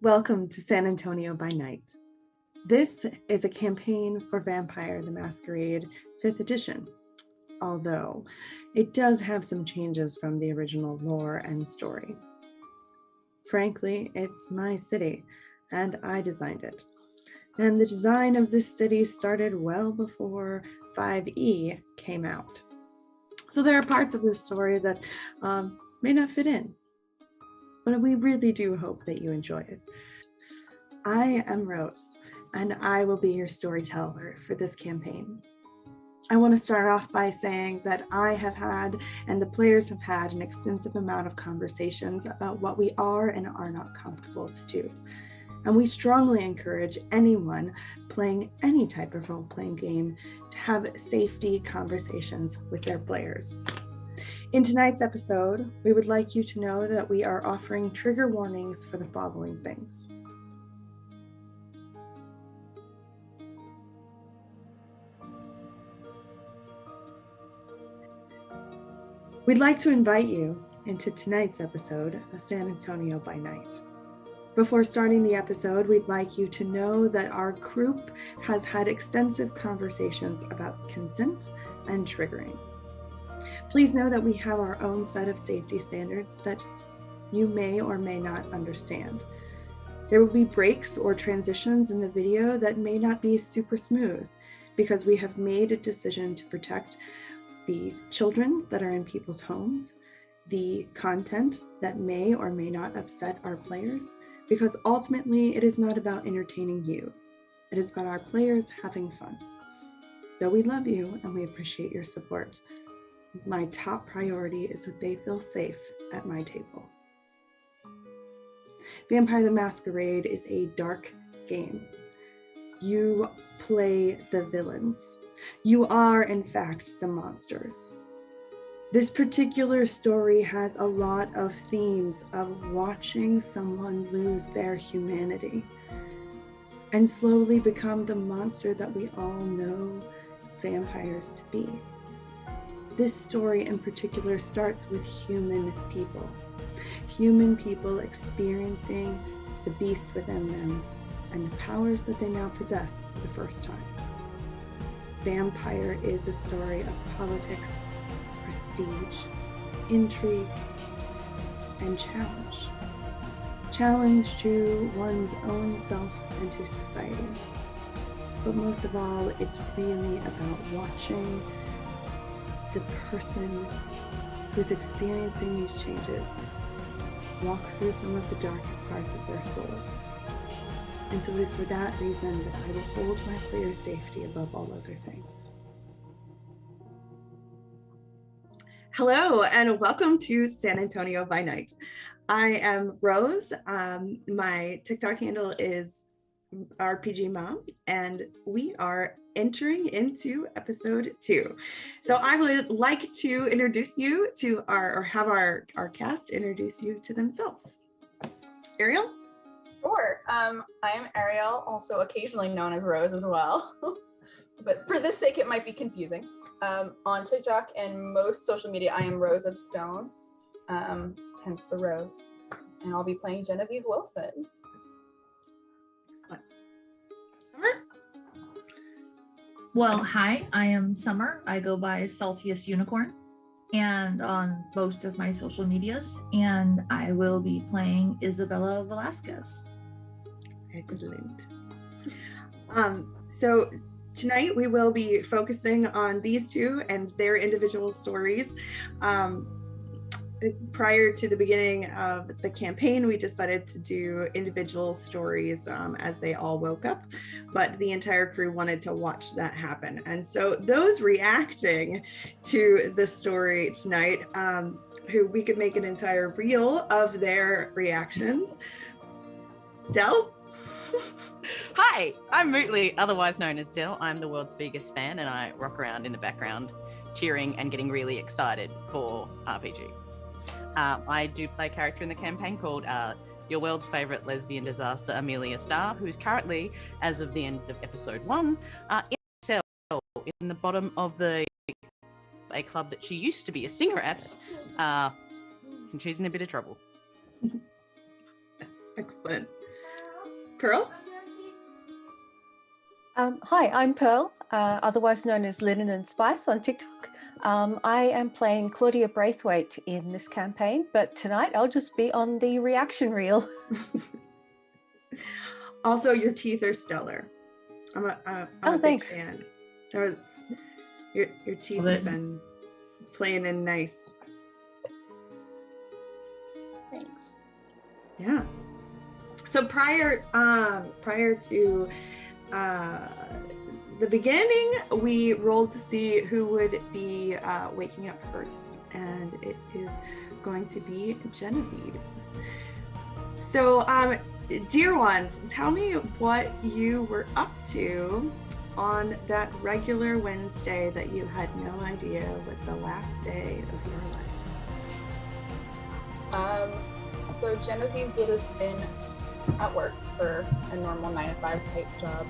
Welcome to San Antonio by Night. This is a campaign for Vampire the Masquerade 5th edition, although it does have some changes from the original lore and story. Frankly, it's my city, and I designed it. And the design of this city started well before 5e came out. So there are parts of this story that may not fit in, but we really do hope that you enjoy it. I am Rose, and I will be your storyteller for this campaign. I want to start off by saying that I have had, and the players have had, an extensive amount of conversations about what we are and are not comfortable to do. And we strongly encourage anyone playing any type of role-playing game to have safety conversations with their players. In tonight's episode, we would like you to know that we are offering trigger warnings for the following things. We'd like to invite you into tonight's episode of San Antonio by Night. Before starting the episode, we'd like you to know that our group has had extensive conversations about consent and triggering. Please know that we have our own set of safety standards that you may or may not understand. There will be breaks or transitions in the video that may not be super smooth because we have made a decision to protect the children that are in people's homes, the content that may or may not upset our players, because ultimately it is not about entertaining you. It is about our players having fun. Though we love you and we appreciate your support, my top priority is that they feel safe at my table. Vampire the Masquerade is a dark game. You play the villains. You are, in fact, the monsters. This particular story has a lot of themes of watching someone lose their humanity and slowly become the monster that we all know vampires to be. This story in particular starts with human people experiencing the beast within them and the powers that they now possess for the first time. Vampire is a story of politics, prestige, intrigue, and challenge. Challenge to one's own self and to society. But most of all, it's really about watching the person who's experiencing these changes walk through some of the darkest parts of their soul. And so it is for that reason that I will hold my players' safety above all other things. Hello, and welcome to San Antonio by Night. I am Rose. My TikTok handle is RPG Mom, and we are entering into episode 2. So I would like to introduce you to have our cast introduce you to themselves. Arielle? Sure. I am Arielle, also occasionally known as Rose as well. But for this sake, it might be confusing. On TikTok and most social media, I am Rose of Stone, hence the Rose. And I'll be playing Genevieve Wilson. Summer? Well, hi, I am Summer. I go by Saltiest Unicorn and on most of my social medias, and I will be playing Isabella Velasquez. Excellent. So tonight we will be focusing on these two and their individual stories. Prior to the beginning of the campaign, we decided to do individual stories as they all woke up, but the entire crew wanted to watch that happen. And so those reacting to the story tonight, who we could make an entire reel of their reactions. Del? Hi, I'm Mootley, otherwise known as Del. I'm the world's biggest fan, and I rock around in the background cheering and getting really excited for RPG. I do play a character in the campaign called your world's favourite lesbian disaster, Amelia Starr, who's currently, as of the end of episode 1, in a cell in the bottom of a club that she used to be a singer at, and she's in a bit of trouble. Excellent. Pearl? Hi, I'm Pearl, otherwise known as Linen and Spice on TikTok. I am playing Claudia Braithwaite in this campaign, but tonight I'll just be on the reaction reel. Also, your teeth are stellar. I'm a big Thanks. fan. Your teeth Love have it. been playing in nice. Thanks. Yeah. So prior to the beginning, we rolled to see who would be waking up first, and it is going to be Genevieve. So, dear ones, tell me what you were up to on that regular Wednesday that you had no idea was the last day of your life. So Genevieve would have been at work for a normal 9-to-5 type job.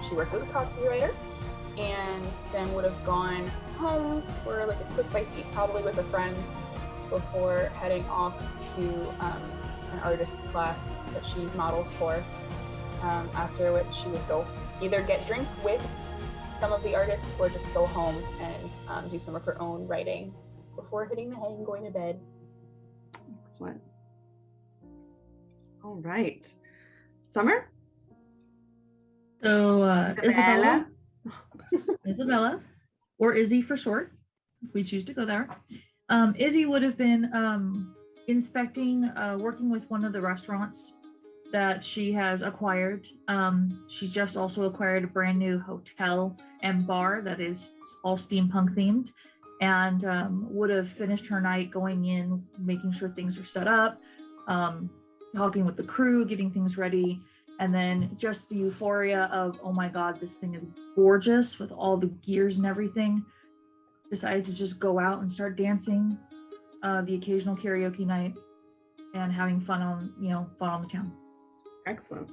She works as a copywriter, and then would have gone home for like a quick bite to eat, probably with a friend, before heading off to an artist class that she models for. After which she would go either get drinks with some of the artists or just go home and do some of her own writing before hitting the hay and going to bed. Excellent. All right. Summer? So Isabella, or Izzy for short, if we choose to go there. Izzy would have been inspecting, working with one of the restaurants that she has acquired. She just also acquired a brand new hotel and bar that is all steampunk themed, and would have finished her night going in, making sure things are set up, talking with the crew, getting things ready, and then just the euphoria of, oh my God, this thing is gorgeous with all the gears and everything. Decided to just go out and start dancing, the occasional karaoke night, and having fun on the town. Excellent.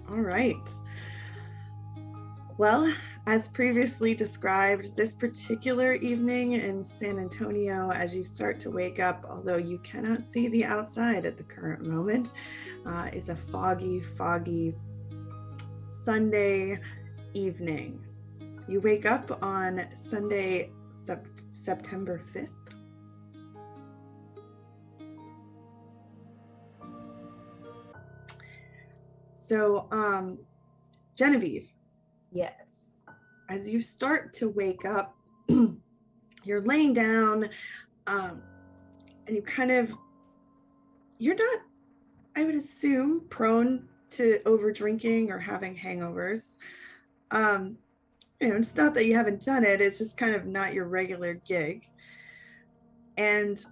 All right. Well, as previously described, this particular evening in San Antonio, as you start to wake up, although you cannot see the outside at the current moment, is a foggy Sunday evening. You wake up on Sunday, September 5th. So, Genevieve. Yes. As you start to wake up, you're laying down, and you're not, I would assume, prone to over drinking or having hangovers. It's not that you haven't done it, it's just kind of not your regular gig. And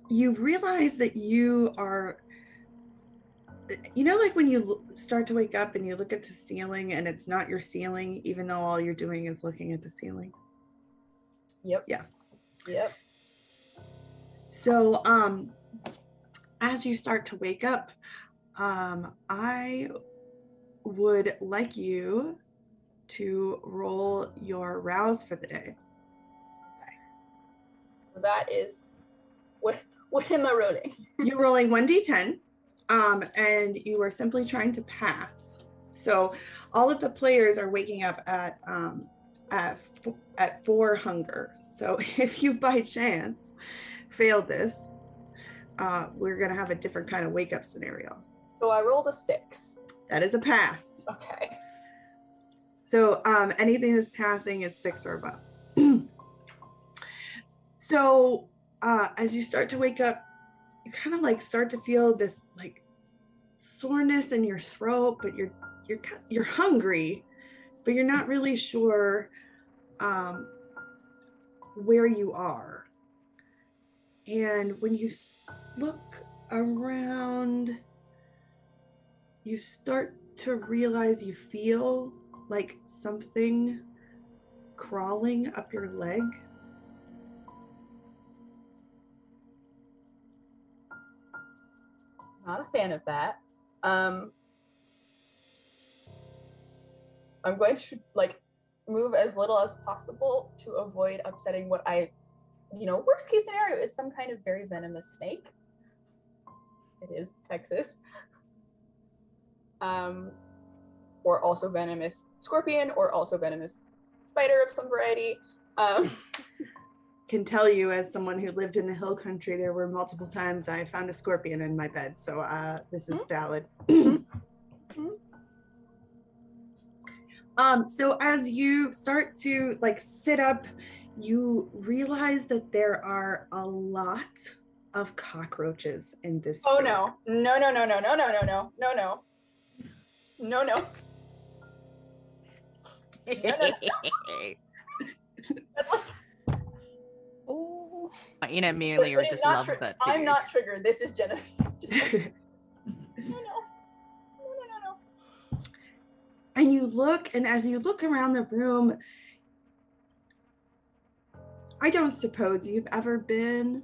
you realize that you are, like when you start to wake up and you look at the ceiling and it's not your ceiling, even though all you're doing is looking at the ceiling. Yep. Yeah. Yep. So, as you start to wake up, I would like you to roll your rouse for the day. Okay. So that is what am I rolling? You're rolling 1d10, and you are simply trying to pass. So all of the players are waking up at 4 hunger. So if you by chance fail this, we're gonna have a different kind of wake up scenario. So I rolled a 6. That is a pass. Okay. So anything that's passing is 6 or above. So as you start to wake up, you kind of like start to feel this like soreness in your throat, but you're hungry, but you're not really sure where you are. And when you look around, you start to realize you feel like something crawling up your leg. Not a fan of that. I'm going to move as little as possible to avoid upsetting what worst case scenario is some kind of very venomous snake. It is Texas. or also venomous scorpion, or also venomous spider of some variety. Can tell you, as someone who lived in the hill country, there were multiple times I found a scorpion in my bed, so this is valid. So as you start to like sit up, you realize that there are a lot of cockroaches in this Oh room. no. No, no, no, no, no, no, no, no, no, no. No, no. Oh, My inner Amelia just loves that. I'm not triggered. This is Genevieve. Just like, no. And you look, and as you look around the room, I don't suppose you've ever been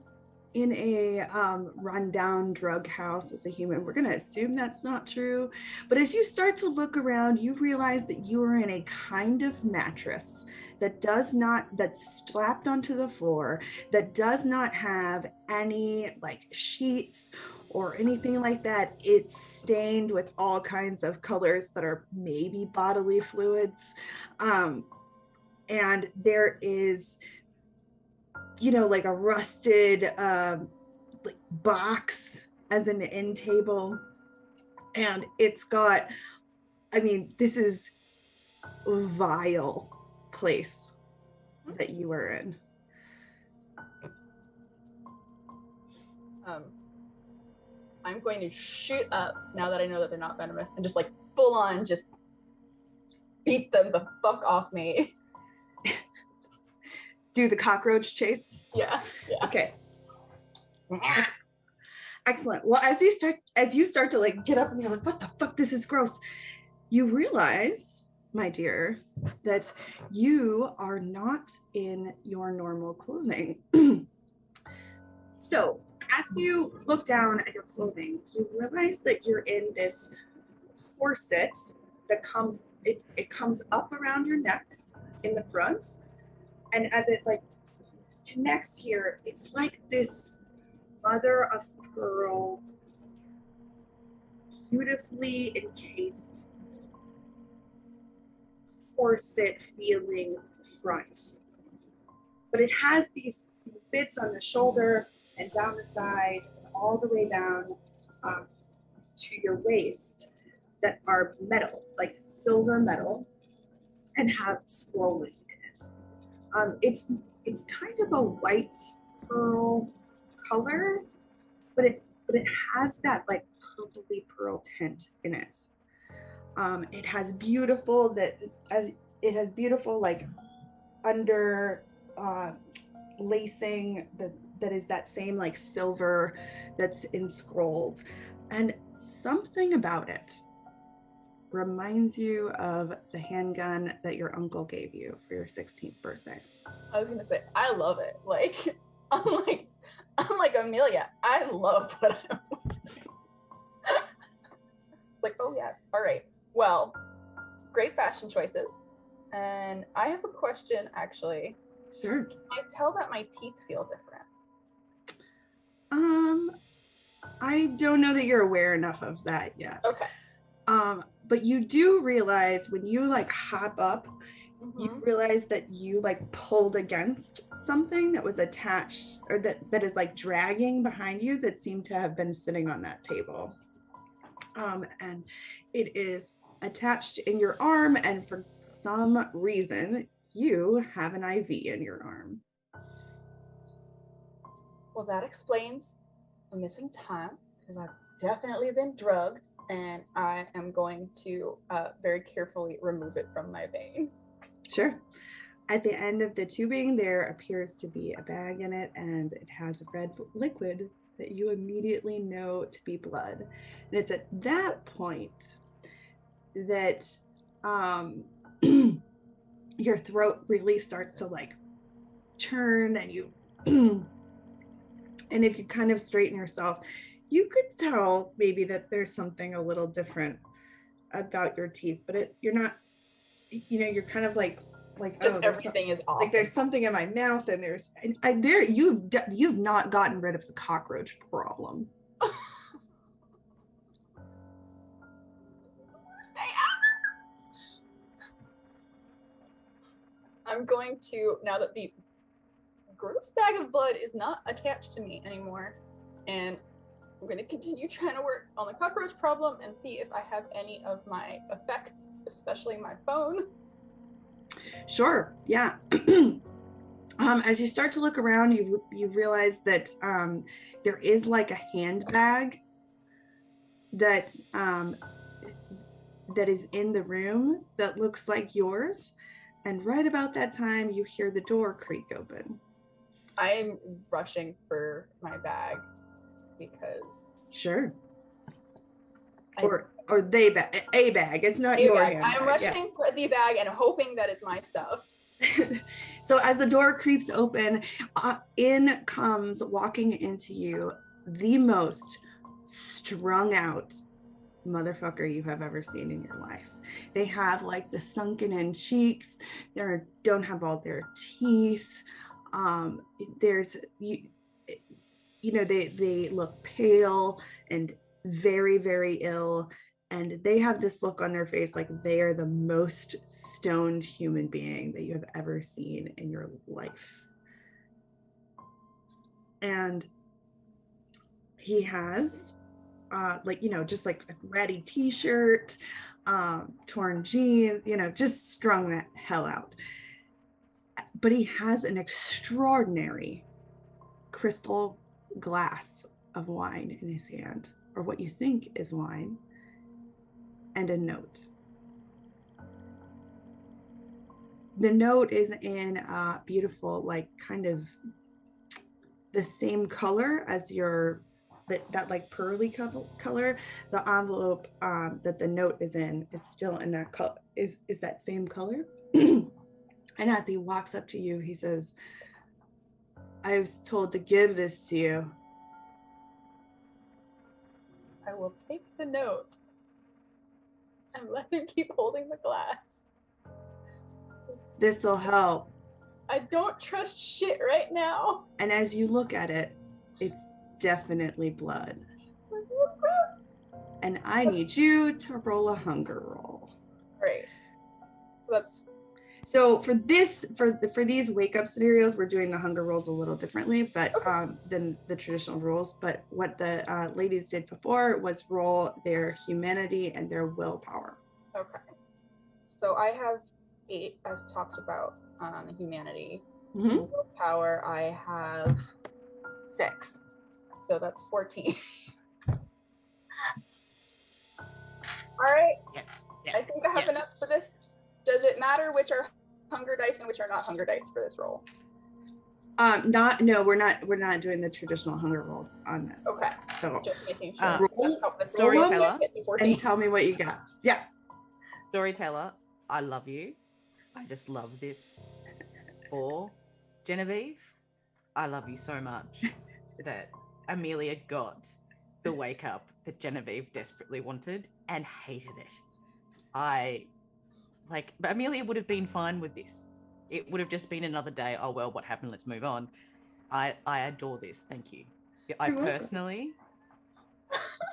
in a rundown drug house as a human. We're going to assume that's not true. But as you start to look around, you realize that you are in a kind of mattress that's slapped onto the floor, that does not have any like sheets or anything like that. It's stained with all kinds of colors that are maybe bodily fluids. And there is, like a rusted like box as an end table. And it's got, this is a vile place that you are in. I'm going to shoot up now that I know that they're not venomous and just like full on just beat them the fuck off me. Do the cockroach chase? Yeah. Okay. Excellent. Well, as you start to like get up and you're like, what the fuck? This is gross. You realize, my dear, that you are not in your normal clothing. So as you look down at your clothing, you realize that you're in this corset that comes up around your neck in the front. And as it like connects here, it's like this mother of pearl, beautifully encased corset feeling front. But it has these bits on the shoulder and down the side, and all the way down to your waist that are metal, like silver metal, and have scrolling in it. It's kind of a white pearl color, but it has that like purpley pearl tint in it. It has beautiful like under lacing that is that same like silver that's enscrolled, and something about it reminds you of the handgun that your uncle gave you for your 16th birthday. I was gonna say, I love it. Like, I'm like Amelia. I love what I'm wearing. Like, oh yes, all right. Well, great fashion choices. And I have a question, actually. Sure. Can I tell that my teeth feel different? I don't know that you're aware enough of that yet. Okay. But you do realize when you like hop up, you realize that you like pulled against something that was attached, or that is like dragging behind you, that seemed to have been sitting on that table. And it is attached in your arm, and for some reason you have an IV in your arm. Well, that explains the missing time, because I've definitely been drugged, and I am going to very carefully remove it from my vein. Sure. At the end of the tubing, there appears to be a bag in it, and it has a red liquid that you immediately know to be blood. And it's at that point that your throat really starts to like churn, and you and if you kind of straighten yourself, you could tell maybe that there's something a little different about your teeth, but you're not, you're kind of like just everything is off. Like there's something in my mouth, and you've not gotten rid of the cockroach problem. I'm going to, now that the gross bag of blood is not attached to me anymore, and I'm going to continue trying to work on the cockroach problem and see if I have any of my effects, especially my phone. Sure, yeah. As you start to look around, you realize that there is like a handbag that that is in the room that looks like yours. And right about that time, you hear the door creak open. I'm rushing for my bag because Sure. I- Or a bag. It's not a your bag. handbag. I'm rushing for the bag and hoping that it's my stuff. So as the door creeps open, in comes walking into you the most strung out motherfucker you have ever seen in your life. They have like the sunken in cheeks. They don't have all their teeth. There's you know, they look pale and very, very ill. And they have this look on their face like they are the most stoned human being that you have ever seen in your life. And he has like, you know, just like a ratty t-shirt, torn jeans, you know, just strung that hell out. But he has an extraordinary crystal glass of wine in his hand, or what you think is wine, and a note. The note is in beautiful, like kind of the same color as your, that like pearly color. The envelope that the note is in is still in that color, is that same color. And as he walks up to you, he says, I was told to give this to you. I will take the note and let him keep holding the glass. This'll help. I don't trust shit right now. And as you look at it, it's definitely blood. It's so gross. And I need you to roll a hunger roll. Great. So that's So for these wake up scenarios, we're doing the hunger rolls a little differently, but than the traditional rules. But what the ladies did before was roll their humanity and their willpower. okay. So I have 8 as talked about on the humanity. Mm-hmm. Willpower, I have 6. So that's 14. All right. Yes. I think I have enough for this. Does it matter which are hunger dice and which are not hunger dice for this roll? No, we're not doing the traditional hunger roll on this. Okay. So Just making sure. roll Storyteller and tell me what you got. Yeah. Storyteller, I love you. I just love this. For Genevieve, I love you so much that Amelia got the wake up that Genevieve desperately wanted and hated it. But Amelia would have been fine with this. It would have just been another day. Oh, well, what happened? Let's move on. I adore this. Thank you. I personally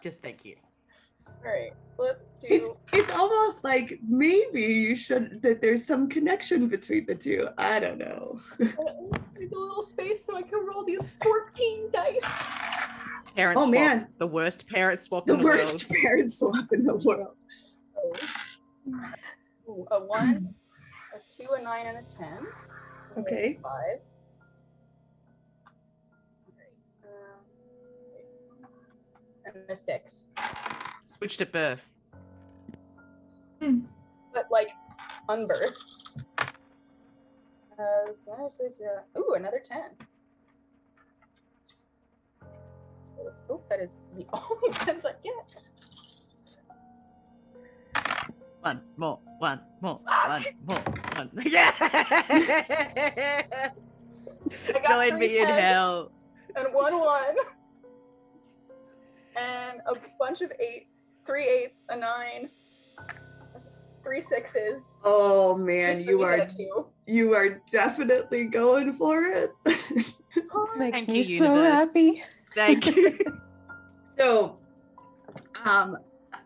just thank you. All right, let's do. It's almost like maybe you should, that there's some connection between the two. I don't know. Need a little space so I can roll these 14 dice. Parent swap. Man. The worst parent swap The in the worst world. parent swap in the world. Ooh, a 1, a 2, a 9, and a 10. Okay. 5. And a 6. Switched at birth. But like unbirthed. Ooh, another 10. Oh, that is the only 10s I get. One more. Yes! Join me in hell. And 1 1. And a bunch of 8s, 3 8s, a 9, 3 6s. Oh man, you are definitely going for it. Makes Thank me you, so universe. happy. Thank you. So,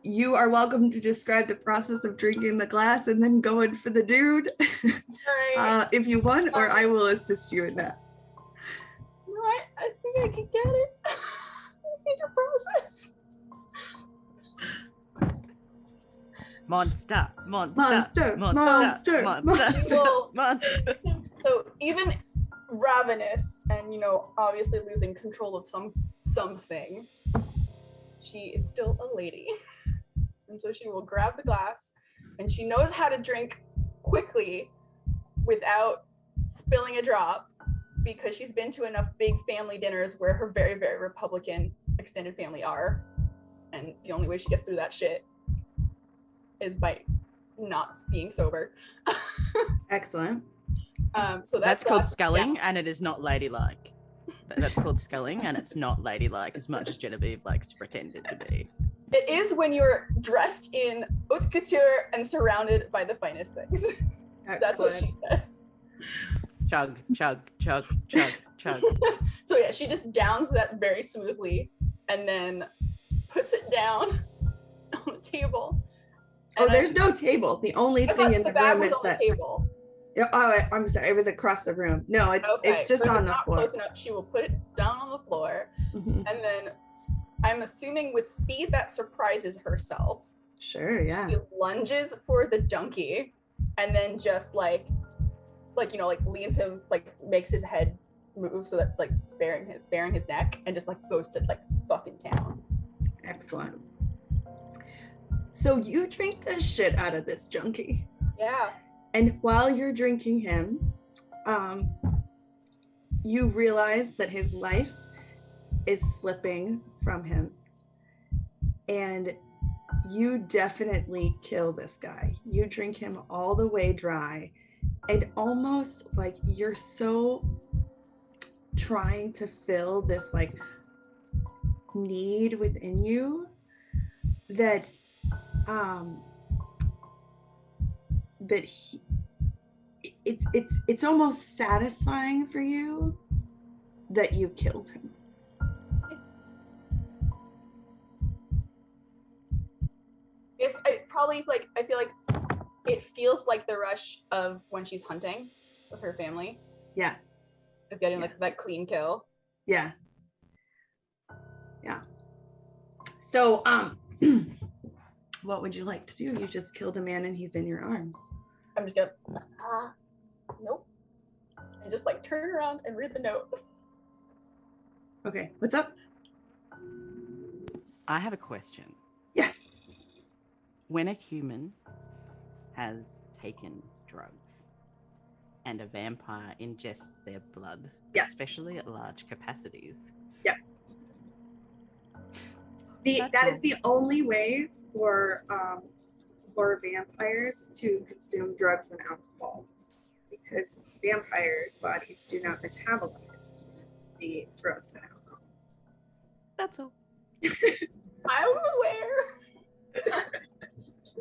You are welcome to describe the process of drinking the glass and then going for the dude Alright. if you want, or I will assist you in that. No, I think I can get it. I just need your process. Monster. So even ravenous and, you know, obviously losing control of something, she is still a lady. And so she will grab the glass, and she knows how to drink quickly without spilling a drop, because she's been to enough big family dinners where her very, very Republican extended family are. And the only way she gets through that shit is by not being sober. Excellent. So that's called glass, sculling, and it is not ladylike. That's called sculling, and it's not ladylike as much as Genevieve likes to pretend it to be. It is when you're dressed in haute couture and surrounded by the finest things. That's what she says. Chug, chug, chug, chug, chug. So yeah, she just downs that very smoothly and then puts it down on the table. Oh, there's no table. The only thing in the room is that table. Oh, I'm sorry. It was across the room. No, it's just on the floor. Close enough, she will put it down on the floor, and then I'm assuming with speed that surprises herself. Sure, yeah. She lunges for the junkie, and then just like you know, like leans him, like makes his head move so that like it's bearing his neck, and just like goes to like fucking town. Excellent. So you drink the shit out of this junkie. Yeah. And while you're drinking him, you realize that his life is slipping from him. And you definitely kill this guy. You drink him all the way dry. And almost like you're so trying to fill this like need within you that it's almost satisfying for you that you killed him. It's probably like, I feel like it feels like the rush of when she's hunting with her family. Yeah. Of getting like that clean kill. Yeah. Yeah. So what would you like to do? You just killed a man and he's in your arms. I'm just gonna nope. And just like turn around and read the note. Okay, what's up? I have a question. Yeah. When a human has taken drugs and a vampire ingests their blood, yes, especially at large capacities. Yes. That is the only way for vampires to consume drugs and alcohol, because vampires' bodies do not metabolize the drugs and alcohol. That's all. I'm aware.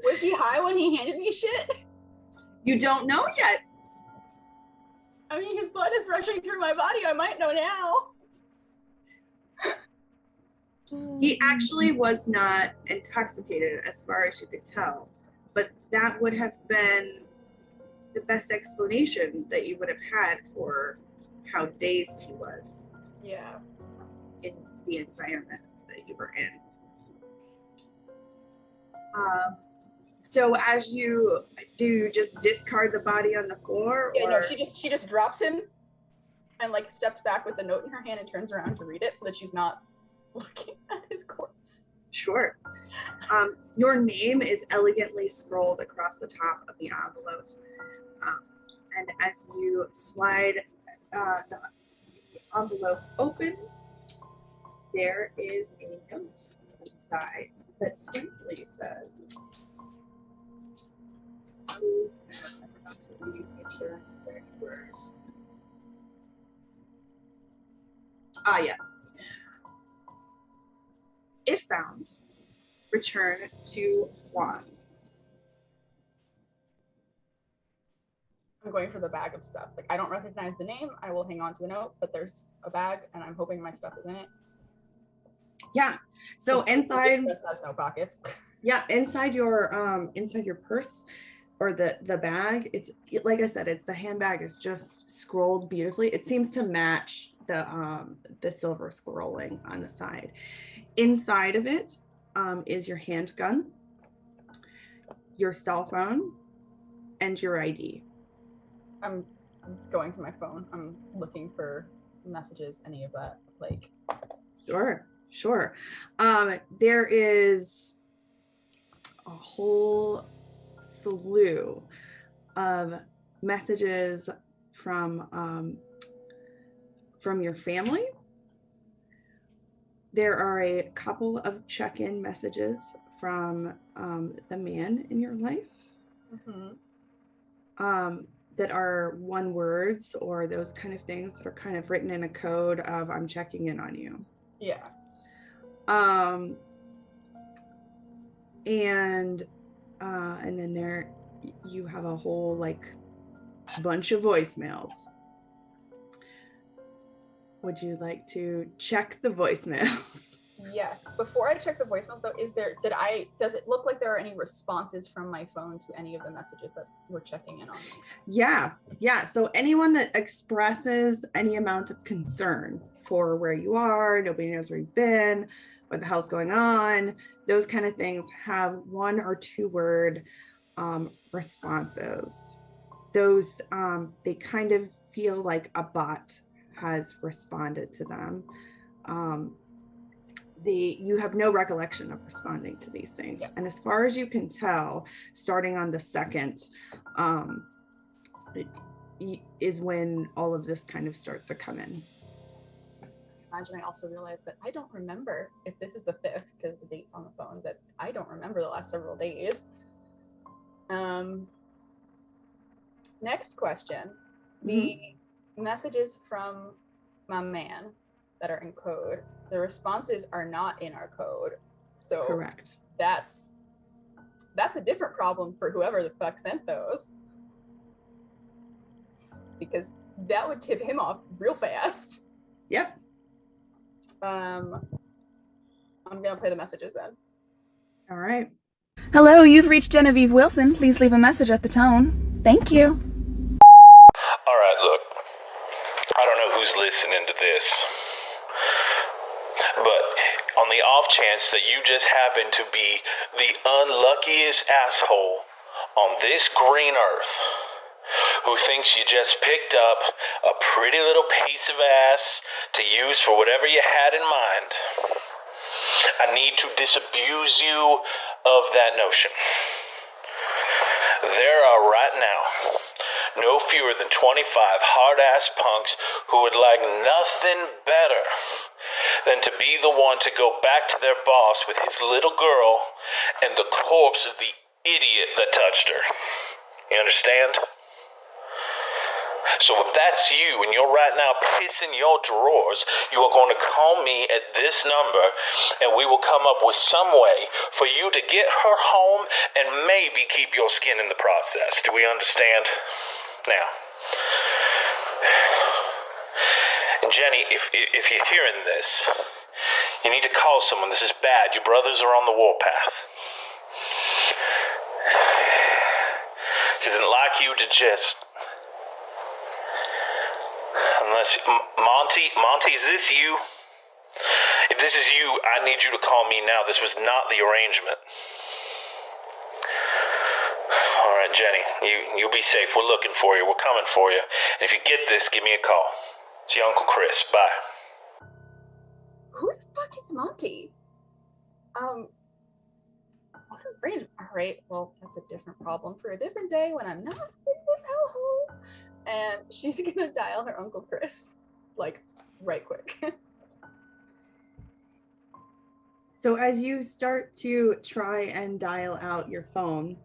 Was he high when he handed me shit? You don't know yet. I mean, his blood is rushing through my body. I might know now. He actually was not intoxicated as far as you could tell, but that would have been the best explanation that you would have had for how dazed he was. Yeah. In the environment that you were in. So as you do, just discard the body on the floor? Yeah, or? no, she just drops him and like steps back with the note in her hand and turns around to read it so that she's not looking at his corpse. Sure. Your name is elegantly scrolled across the top of the envelope. And as you slide the envelope open, there is a note inside that simply says, I forgot to read the very words. Ah, yes. If found, return to Juan. I'm going for the bag of stuff. Like, I don't recognize the name. I will hang on to the note, but there's a bag and I'm hoping my stuff is in it. Yeah. So inside This has no pockets. Yeah, inside your purse or the bag, it's like I said, it's the handbag is just scrolled beautifully. It seems to match the silver scrolling on the side. Inside of it is your handgun, your cell phone, and your ID. I'm going to my phone. I'm looking for messages, any of that. Like, Sure. There is a whole slew of messages from your family. There are a couple of check-in messages from the man in your life. That are one words or those kind of things that are kind of written in a code of I'm checking in on you. Yeah. And then there you have a whole like bunch of voicemails. Would you like to check the voicemails? Yes. Before I check the voicemails though, does it look like there are any responses from my phone to any of the messages that we're checking in on me? Yeah. So anyone that expresses any amount of concern for where you are, nobody knows where you've been, what the hell's going on, those kind of things have 1 or 2 word responses. Those they kind of feel like a bot has responded to them. You have no recollection of responding to these things. Yeah. And as far as you can tell, starting on the 2nd, is when all of this kind of starts to come in. Imagine I also realized that I don't remember if this is the 5th, because the date's on the phone, that I don't remember the last several days. Next question. The messages from my man that are in code, the responses are not in our code. So correct. That's a different problem for whoever the fuck sent those. Because that would tip him off real fast. Yep. I'm gonna play the messages then. All right. Hello, you've reached Genevieve Wilson. Please leave a message at the tone. Thank you. All right, look. I don't know who's listening to this, but on the off chance that you just happen to be the unluckiest asshole on this green earth who thinks you just picked up a pretty little piece of ass to use for whatever you had in mind, I need to disabuse you of that notion. There are right now no fewer than 25 hard-ass punks who would like nothing better than to be the one to go back to their boss with his little girl and the corpse of the idiot that touched her. You understand? So if that's you and you're right now pissing your drawers, you are going to call me at this number and we will come up with some way for you to get her home and maybe keep your skin in the process. Do we understand? Now, and Jenny, if you're hearing this, you need to call someone. This is bad. Your brothers are on the warpath. It isn't like you to just... Unless... Monty, is this you? If this is you, I need you to call me now. This was not the arrangement. All right, Jenny, you'll be safe. We're looking for you. We're coming for you. And if you get this, give me a call. It's your Uncle Chris. Bye. Who the fuck is Monty? What a range. All right, well, that's a different problem for a different day when I'm not in this hellhole. And she's gonna dial her Uncle Chris, like, right quick. So as you start to try and dial out your phone,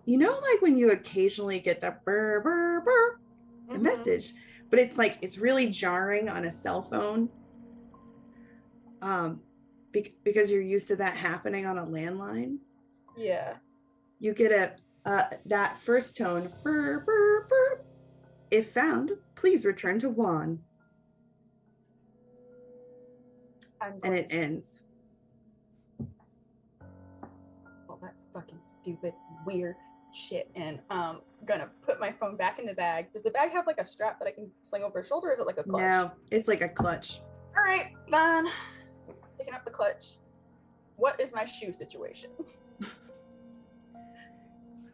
you know, like when you occasionally get that burr, burr, burr, the message, but it's like, it's really jarring on a cell phone. Because you're used to that happening on a landline. Yeah. You get that first tone, burr, burr, burr. If found, please return to Juan. And it ends. that's fucking stupid, weird shit. And gonna put my phone back in the bag. Does the bag have like a strap that I can sling over her shoulder, or is it like a clutch? No, it's like a clutch. All right, fine. Picking up the clutch. What is my shoe situation?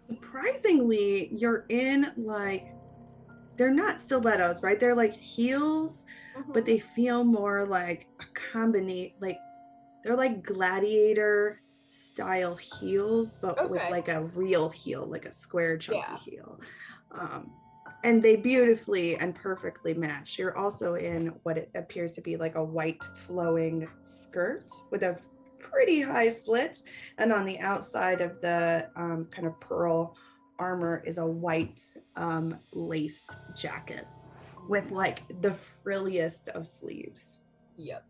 Surprisingly, you're in like, they're not stilettos, right? They're like heels, but they feel more like a combination, like they're like gladiator style heels, but with like a real heel, like a square chunky heel. And they beautifully and perfectly match. You're also in what it appears to be like a white flowing skirt with a pretty high slit, and on the outside of the kind of pearl armor is a white lace jacket with like the frilliest of sleeves. Yep.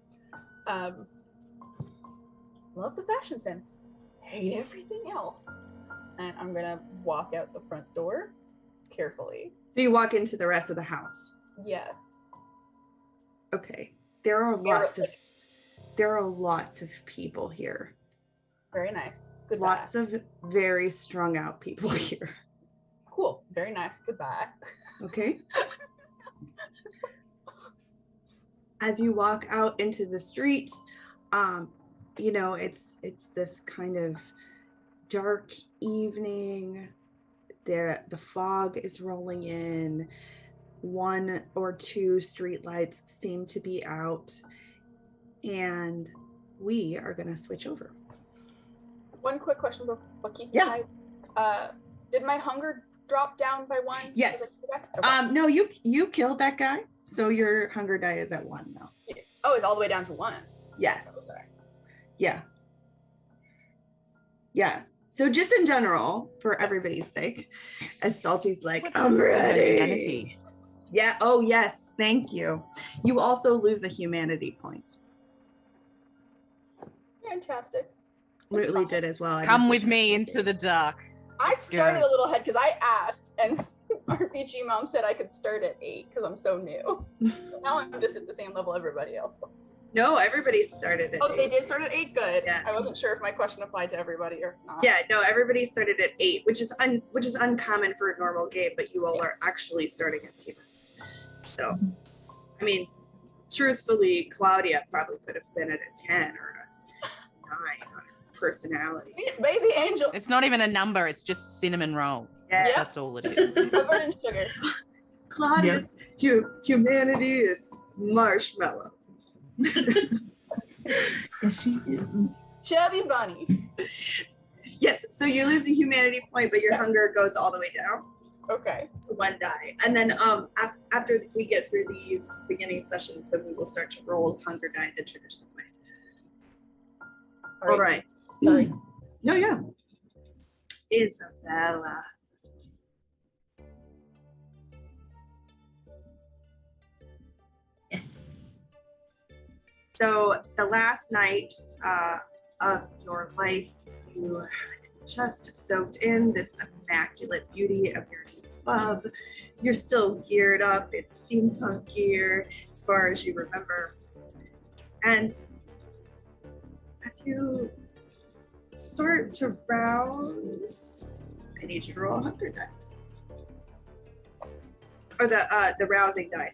Love the fashion sense, hate everything else. And I'm gonna walk out the front door carefully. So you walk into the rest of the house. Yes. Okay. There are lots of people here. Very nice. Goodbye. Lots of very strung out people here. Cool. Very nice. Goodbye. Okay. As you walk out into the street, you know, it's this kind of dark evening. The fog is rolling in. 1 or 2 street lights seem to be out, and we are going to switch over. One quick question before keep aside. Did my hunger drop down by 1? Yes. Okay. No, you killed that guy, so your hunger die is at 1 now. Oh, it's all the way down to 1. Yes. Okay. Yeah. So just in general, for everybody's sake, as Salty's like, I'm ready. Humanity. Yeah. Oh, yes. Thank you. You also lose a humanity point. Fantastic. Whitley did as well. Come with me into the dark. I started a little ahead because I asked, and RPG Mom said I could start at 8 because I'm so new. Now I'm just at the same level everybody else was. No, everybody started at 8. They did start at 8. Good. Yeah. I wasn't sure if my question applied to everybody or not. Yeah, no, everybody started at 8, which is uncommon for a normal game, but you all are actually starting as humans. So, I mean, truthfully, Claudia probably could have been at a 10 or a 9 on personality. Baby angel. It's not even a number, it's just cinnamon roll. Yeah. That's all it is. Covered in sugar. Claudia's humanity is marshmallow. Yes, she is. Chubby bunny. Yes, so you lose a humanity point, but your hunger goes all the way down. Okay. To 1 die. And then after we get through these beginning sessions, then we will start to roll hunger die the traditional way. All right. Sorry. No, yeah. Isabella. Yes. So the last night of your life, you just soaked in this immaculate beauty of your new club. You're still geared up. It's steampunk gear as far as you remember. And as you start to rouse, I need you to roll a hunger die. Or the rousing die.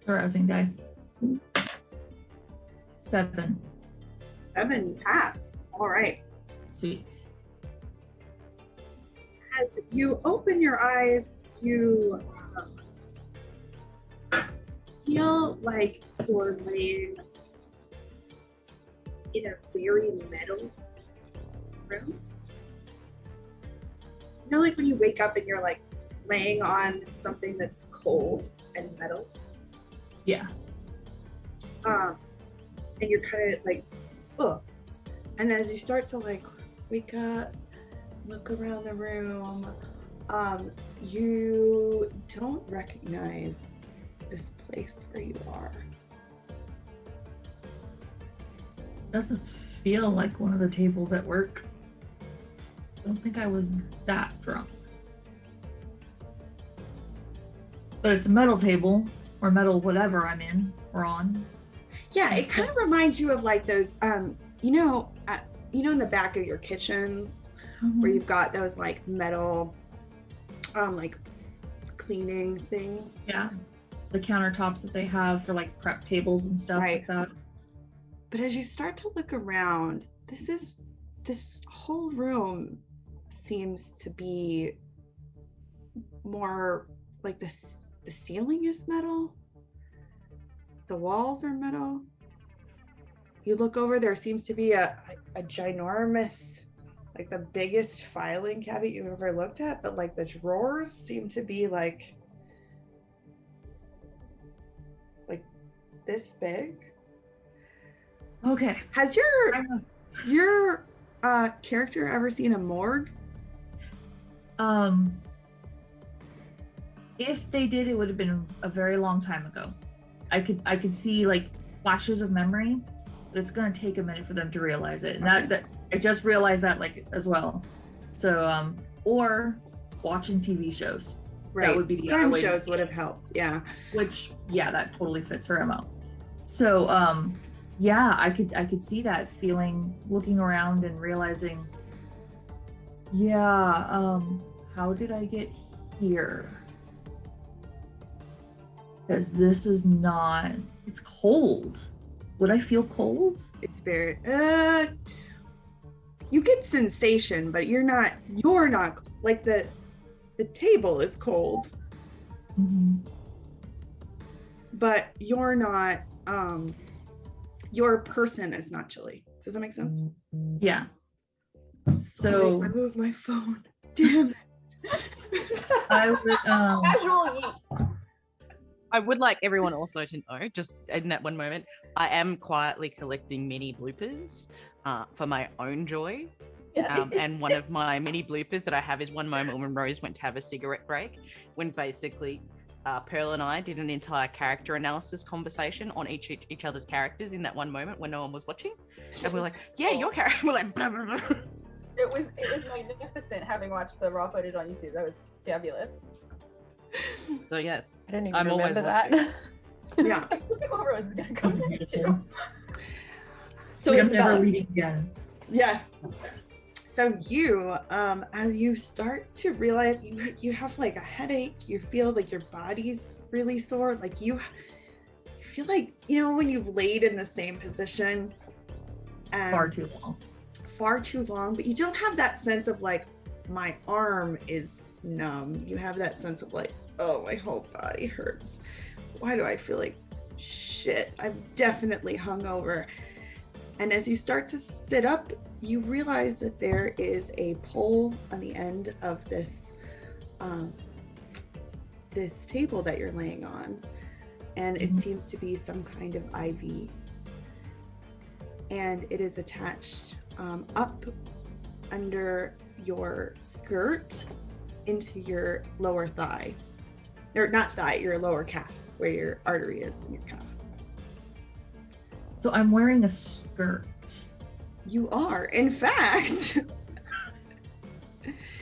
The rousing die. 7. 7, you pass. All right. Sweet. As you open your eyes, you feel like you're laying in a very metal room. You know, like when you wake up and you're like laying on something that's cold and metal? Yeah. And you're kind of like, ugh. And as you start to like wake up, look around the room, you don't recognize this place where you are. Doesn't feel like one of the tables at work. Don't think I was that drunk. But it's a metal table, or metal whatever I'm in or on. Yeah, it kind of reminds you of like those, you know, in the back of your kitchens where you've got those like metal like cleaning things. Yeah, the countertops that they have for like prep tables and stuff like that. But as you start to look around, this whole room seems to be more like this. The ceiling is metal. The walls are metal. You look over, there seems to be a ginormous, like the biggest filing cabinet you've ever looked at, but like the drawers seem to be like this big. Okay. Has your character ever seen a morgue? If they did, it would have been a very long time ago. I could see like flashes of memory, but it's gonna take a minute for them to realize it. And that I just realized that like as well. So or watching TV shows. Right. That would be the crime other shows would have helped. Yeah. Which that totally fits her MO. So I could see that feeling, looking around and realizing, how did I get here? Because this is not, it's cold. Would I feel cold? It's very, you get sensation, but you're not like the table is cold, but you're not, your person is not chilly. Does that make sense? Yeah. So I move my phone. Damn it. I would, I would like everyone also to know, just in that one moment, I am quietly collecting mini bloopers for my own joy. And one of my mini bloopers that I have is one moment when Rose went to have a cigarette break, when basically Pearl and I did an entire character analysis conversation on each other's characters in that one moment when no one was watching. And we're like, yeah, your character. We're like, blah, blah, blah. It was magnificent having watched the raw footage on YouTube. That was fabulous. So yes, I don't even remember that. Yeah. Rose is gonna come in too. So I'm never reading again. Yeah. So you, as you start to realize you have like a headache, you feel like your body's really sore, like you feel like, when you've laid in the same position Far too long, but you don't have that sense of like, my arm is numb. You have that sense of like, oh, my whole body hurts. Why do I feel like shit? I'm definitely hungover. And as you start to sit up, you realize that there is a pole on the end of this this table that you're laying on, and it seems to be some kind of IV, and it is attached up under your skirt into your lower thigh, or not thigh, your lower calf, where your artery is in your calf. So I'm wearing a skirt. You are, in fact.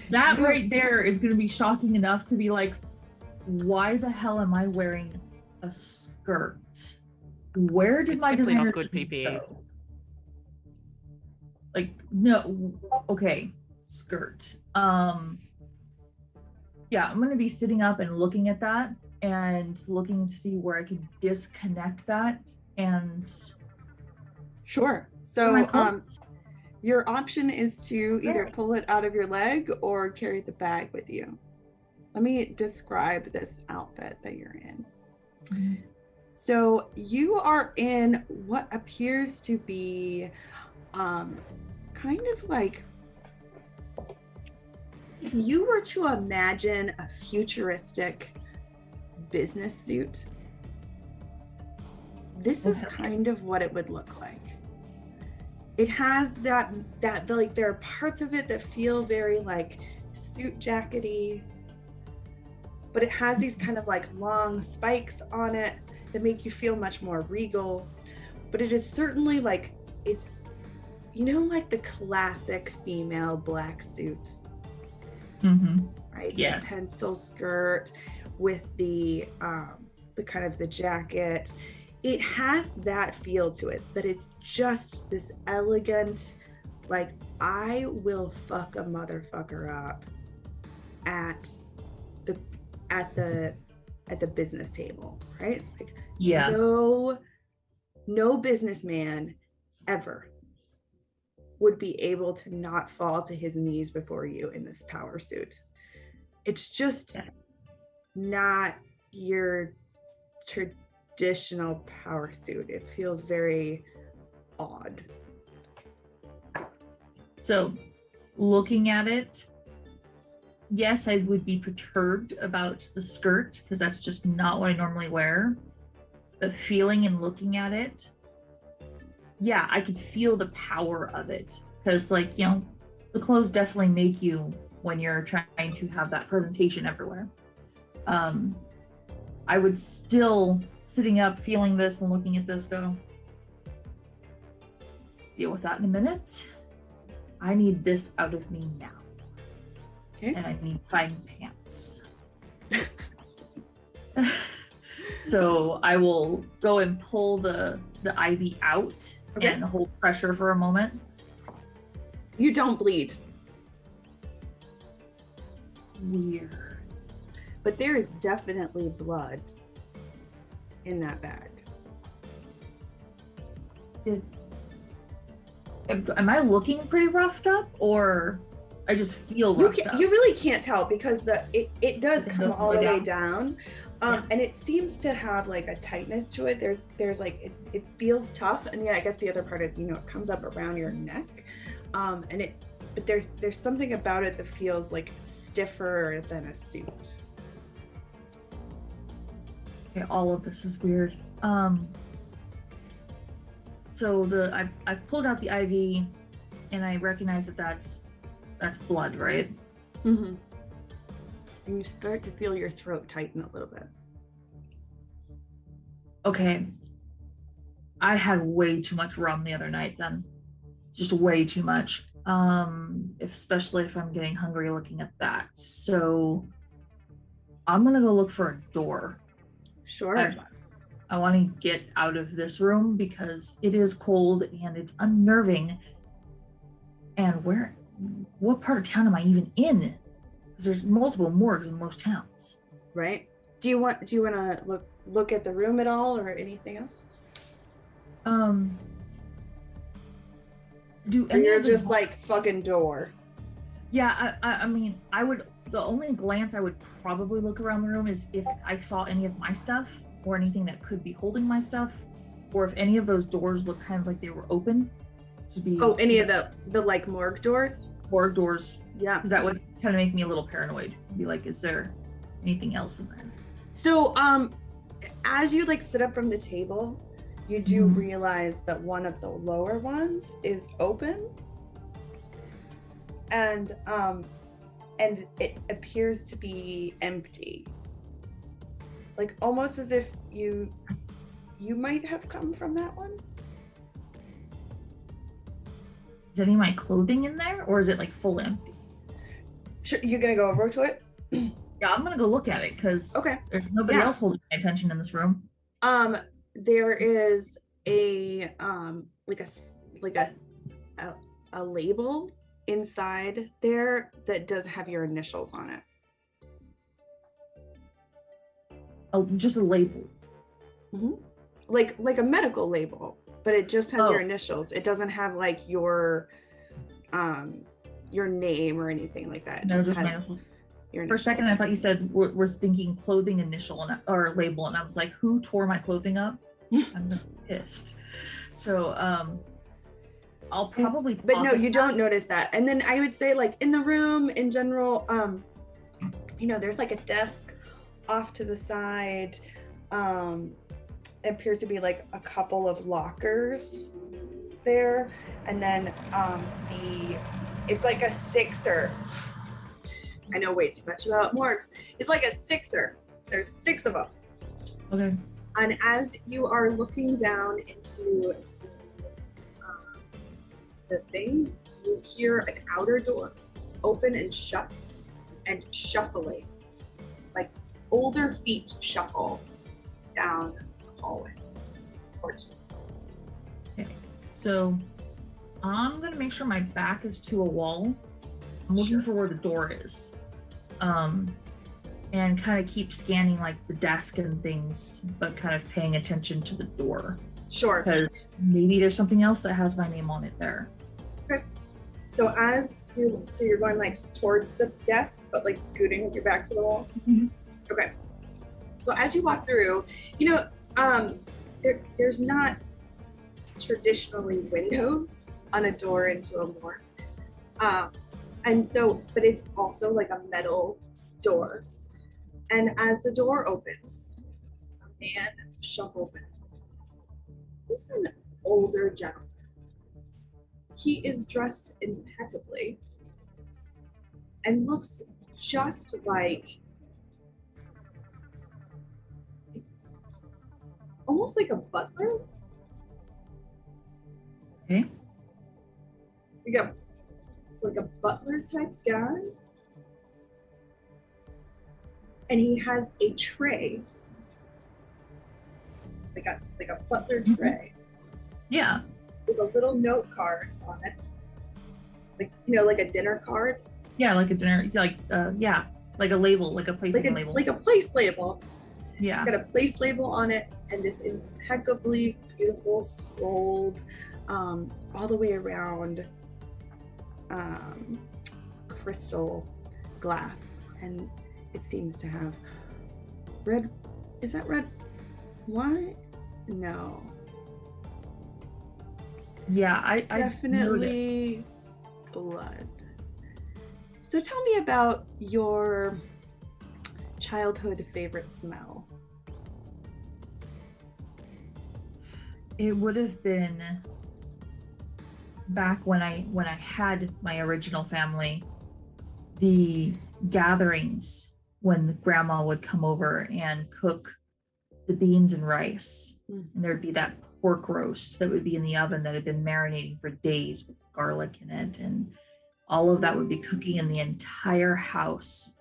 That right there is going to be shocking enough to be like, why the hell am I wearing a skirt? Where did my designer not good PPE go? Like, no, okay, skirt. Yeah, I'm going to be sitting up and looking at that and looking to see where I could disconnect that and. Sure. So your option is to either pull it out of your leg or carry the bag with you. Let me describe this outfit that you're in. Mm-hmm. So you are in what appears to be kind of like, if you were to imagine a futuristic business suit, this is kind of what it would look like. It has that like, there are parts of it that feel very like suit jackety, but it has these kind of like long spikes on it that make you feel much more regal. But it is certainly like, it's, like the classic female black suit. Right? Yes. The pencil skirt with the kind of the jacket. It has that feel to it, that it's just this elegant Like, I will fuck a motherfucker up at the business table, right? Like, Yeah. no businessman ever would be able to not fall to his knees before you in this power suit. It's just not your traditional power suit. It feels very odd. So, looking at it, yes, I would be perturbed about the skirt because that's just not what I normally wear. But feeling and looking at it, yeah, I could feel the power of it because, like, the clothes definitely make you when you're trying to have that presentation everywhere. I would still, sitting up, feeling this and looking at this, go, deal with that in a minute. I need this out of me now. Okay. And I need fine pants. So I will go and pull the ivy out and hold pressure for a moment. You don't bleed. Weird. But there is definitely blood in that bag. Am I looking pretty roughed up, or I just feel roughed up? You really can't tell because it does come all the way down. Yeah. And it seems to have like a tightness to it. There's like it feels tough, and yeah, I guess the other part is it comes up around your neck, but there's something about it that feels like stiffer than a suit. Okay, all of this is weird. So I've pulled out the IV, and I recognize that's blood, right? Mm-hmm. And you start to feel your throat tighten a little bit. Okay. I had way too much rum the other night then. Just way too much. Especially if I'm getting hungry looking at that. So I'm gonna go look for a door. Sure. I want to get out of this room because it is cold and it's unnerving. And what part of town am I even in? Because there's multiple morgues in most towns. Right. Do you want to look at the room at all or anything else? You're just like fucking door. Yeah, I mean, I would. The only glance I would probably look around the room is if I saw any of my stuff or anything that could be holding my stuff, or if any of those doors look kind of like they were open. Any of the like morgue doors? Morgue doors. Yeah. Because that would kind of make me a little paranoid. Be like, is there anything else in there? So, as you like sit up from the table, you do realize that one of the lower ones is open, and it appears to be empty, like almost as if you might have come from that one. Is any of my clothing in there, or is it like full empty? Sure, you're gonna go over to it? Yeah, I'm gonna go look at it because there's nobody else holding my attention in this room. There is a label inside there that does have your initials on it. Oh, just a label. Mm-hmm. Like a medical label, but it just has your initials. It doesn't have like your name or anything like that. It just has your initials. For a second, I thought you said was thinking clothing initial or label, and I was like, who tore my clothing up? I'm pissed. So I'll probably. But no, you don't notice that. And then I would say, like in the room in general, there's like a desk off to the side. It appears to be like a couple of lockers there, and then it's like a sixer. I know way too much about morgues. It's like a sixer. There's 6 of them. Okay. And as you are looking down into the thing, you hear an outer door open and shut and shuffling, like older feet shuffle down the hallway towards you. Okay. So I'm gonna make sure my back is to a wall. I'm looking for where the door is. And kind of keep scanning like the desk and things, but kind of paying attention to the door. Sure. Because maybe there's something else that has my name on it there. Okay. So you're going like towards the desk, but like scooting with your back to the wall. Mhm. Okay. So as you walk through, there's not traditionally windows on a door into a morgue. But it's also like a metal door. And as the door opens, a man shuffles in. He's an older gentleman. He is dressed impeccably and looks just like almost like a butler. Okay. Like a butler type guy. And he has a tray. Like a butler tray. Yeah. With a little note card on it. Like a dinner card. Yeah, like a dinner. It's like like a label, like a placing label. Like a place label. Yeah. It's got a place label on it and this impeccably beautiful scrolled all the way around crystal glass, and it seems to have red. Is that red wine? No. Yeah, I definitely blood. So tell me about your childhood favorite smell. It would have been back when I had my original family, the gatherings when grandma would come over and cook the beans and rice. And there'd be that pork roast that would be in the oven that had been marinating for days with garlic in it, and all of that would be cooking, and the entire house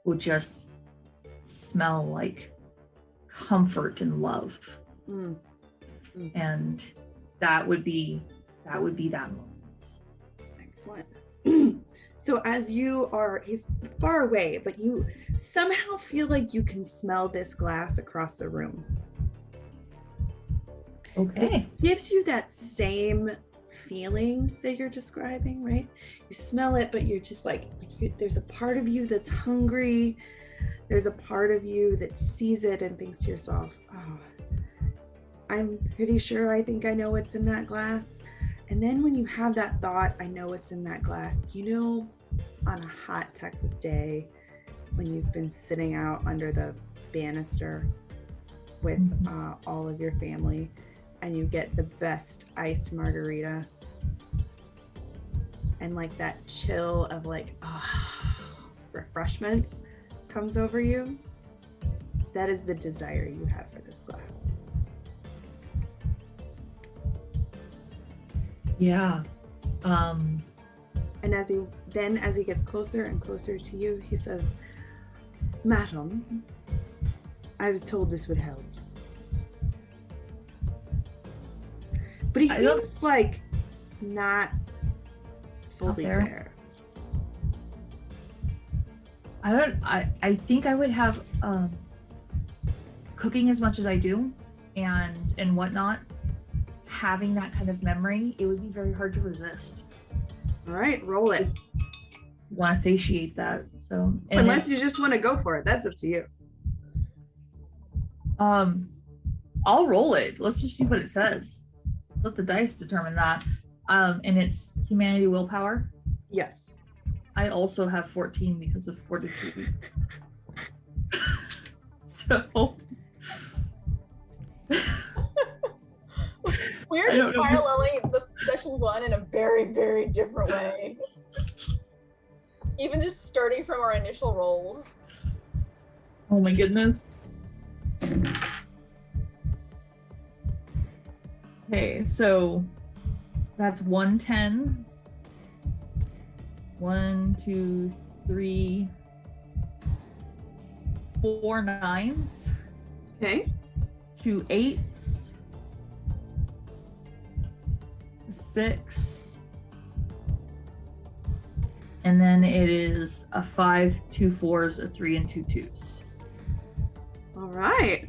would just smell like comfort and love. And that would be that moment. Excellent. So as he's far away, but you somehow feel like you can smell this glass across the room. Okay. It gives you that same feeling that you're describing, right? You smell it, but you're just there's a part of you that's hungry. There's a part of you that sees it and thinks to yourself, oh, I'm pretty sure I think I know what's in that glass. And then when you have that thought, I know what's in that glass, on a hot Texas day, when you've been sitting out under the banister with all of your family, and you get the best iced margarita, and like that chill of refreshment comes over you, that is the desire you have for this glass. Yeah. And as he gets closer and closer to you, he says, "Madam, I was told this would help." But he seems like not fully there. I think I would have cooking as much as I do and whatnot, having that kind of memory, it would be very hard to resist. All right, roll it. Want to satiate that. So unless you just want to go for it, that's up to you. I'll roll it. Let's just see what it says. Let's let the dice determine that. And it's humanity willpower. Yes. I also have 14 because of fortitude. So we're just paralleling the session one in a very, very different way. Even just starting from our initial rolls. Oh my goodness. Okay, so that's 110. 1, 2, 3, 4 9s. Okay. 2 8s. 6 And then it is a 5, 2 4s, a 3, and 2 2s. All right.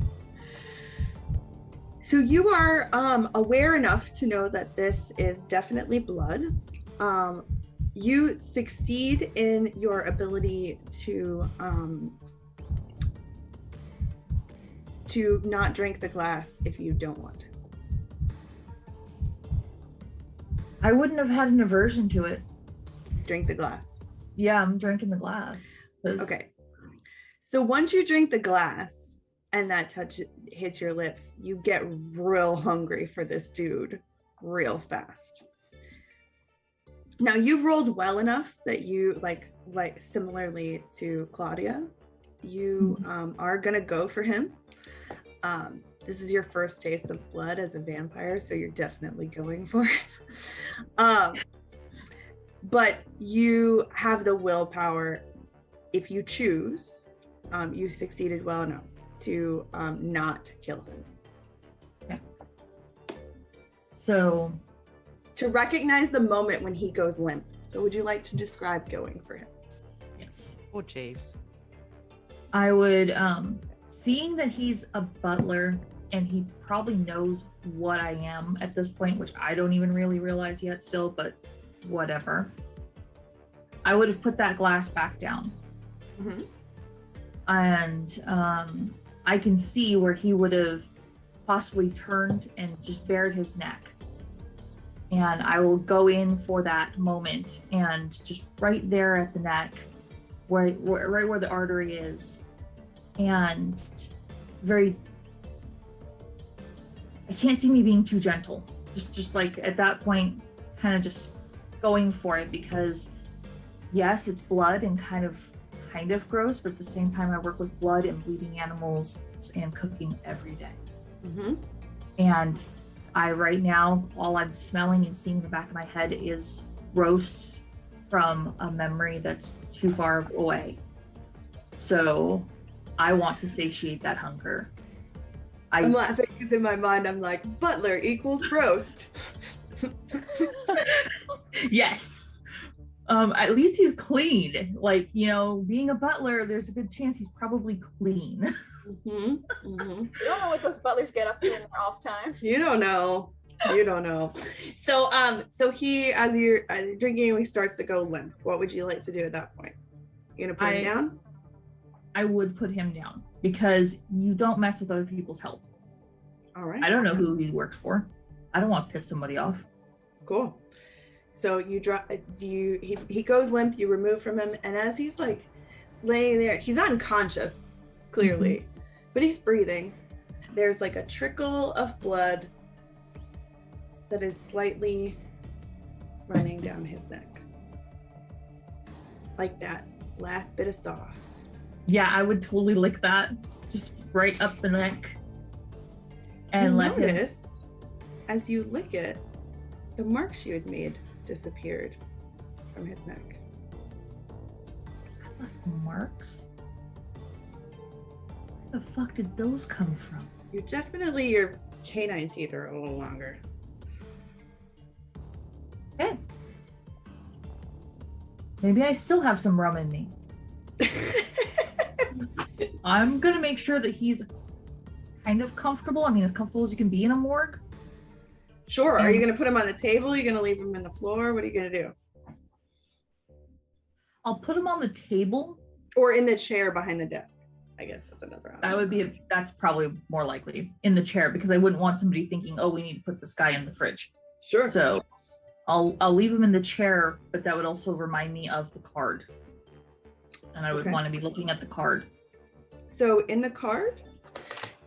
So you are aware enough to know that this is definitely blood. You succeed in your ability to not drink the glass if you don't want to. I wouldn't have had an aversion to it. Drink the glass. Yeah, I'm drinking the glass. Okay. So once you drink the glass and that touch hits your lips, you get real hungry for this dude real fast. Now you rolled well enough that you like similarly to Claudia, you are gonna go for him. This is your first taste of blood as a vampire, so you're definitely going for it. But you have the willpower. If you choose, you succeeded well enough to not kill him. Okay. So, to recognize the moment when he goes limp. So would you like to describe going for him? yes. Or Jeeves. I would, seeing that he's a butler and he probably knows what I am at this point, which I don't even really realize yet still, but whatever. I would have put that glass back down. Mm-hmm. And I can see where he would have possibly turned and just bared his neck. And I will go in for that moment and just right there at the neck, right where the artery is, and I can't see me being too gentle. Just like at that point, kind of just going for it, because yes, it's blood and kind of gross, but at the same time I work with blood and bleeding animals and cooking every day. Mm-hmm. And right now, all I'm smelling and seeing in the back of my head is roast from a memory that's too far away. So I want to satiate that hunger. I'm laughing because in my mind I'm like, butler equals roast. Yes. At least he's clean. Like, being a butler, there's a good chance he's probably clean. Mm-hmm. Mm-hmm. You don't know what those butlers get up to in their off time. You don't know. So he, as you're drinking, he starts to go limp. What would you like to do at that point? You gonna put him down? I would put him down because you don't mess with other people's health. All right. I don't know who he works for. I don't want to piss somebody off. Cool. So you drop. He goes limp. You remove from him, and as he's like laying there, he's unconscious, clearly, but he's breathing. There's like a trickle of blood that is slightly running down his neck, like that last bit of sauce. Yeah, I would totally lick that, just right up the neck, and let him. As you lick it, the marks you had made disappeared from his neck. I left marks? Where the fuck did those come from? Your canine teeth are a little longer. Okay. Maybe I still have some rum in me. I'm gonna make sure that he's kind of comfortable. I mean, as comfortable as you can be in a morgue. Sure. Are you going to put him on the table? Are you going to leave him on the floor? What are you going to do? I'll put him on the table. Or in the chair behind the desk. I guess that's another option. That's probably more likely in the chair, because I wouldn't want somebody thinking, oh, we need to put this guy in the fridge. Sure. So I'll leave him in the chair, but that would also remind me of the card. And I would want to be looking at the card. So in the card,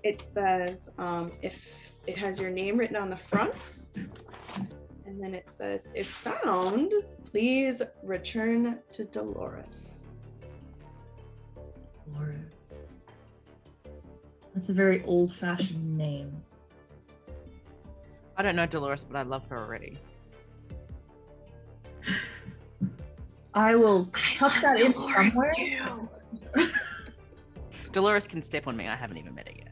it says, if it has your name written on the front, and then it says, if found, please return to Dolores. Dolores. That's a very old-fashioned name. I don't know Dolores, but I love her already. I will tuck that in somewhere. Dolores can step on me. I haven't even met her yet.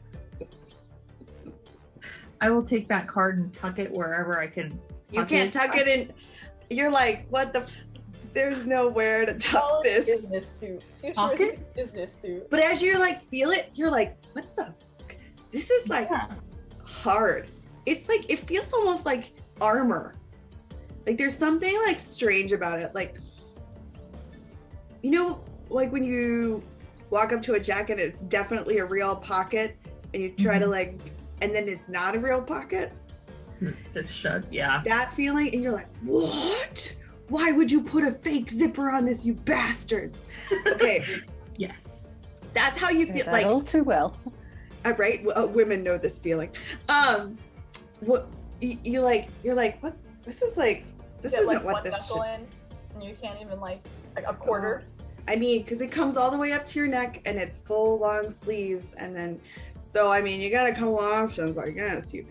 I will take that card and tuck it wherever I can. You can't tuck it in. You're like, what the? there's nowhere to tuck College this. business suit. Futuristic business suit. But as you like feel it, you're like, what the fuck? This is like hard. It's like, it feels almost like armor. Like there's something like strange about it. Like, you know, like when you walk up to a jacket, it's definitely a real pocket and you try to like, and then it's not a real pocket. It's just shut. Yeah. That feeling, and you're like, what? Why would you put a fake zipper on this, you bastards? Okay. Yes. That's how you feel. That Like all too well. right, women know this feeling. What you're like, what? This is like, this Get, isn't like, what one this knuckle should. in, and you can't even like a quarter. I mean, because it comes all the way up to your neck and it's full long sleeves, and then, so I mean, you got a couple options. I guess you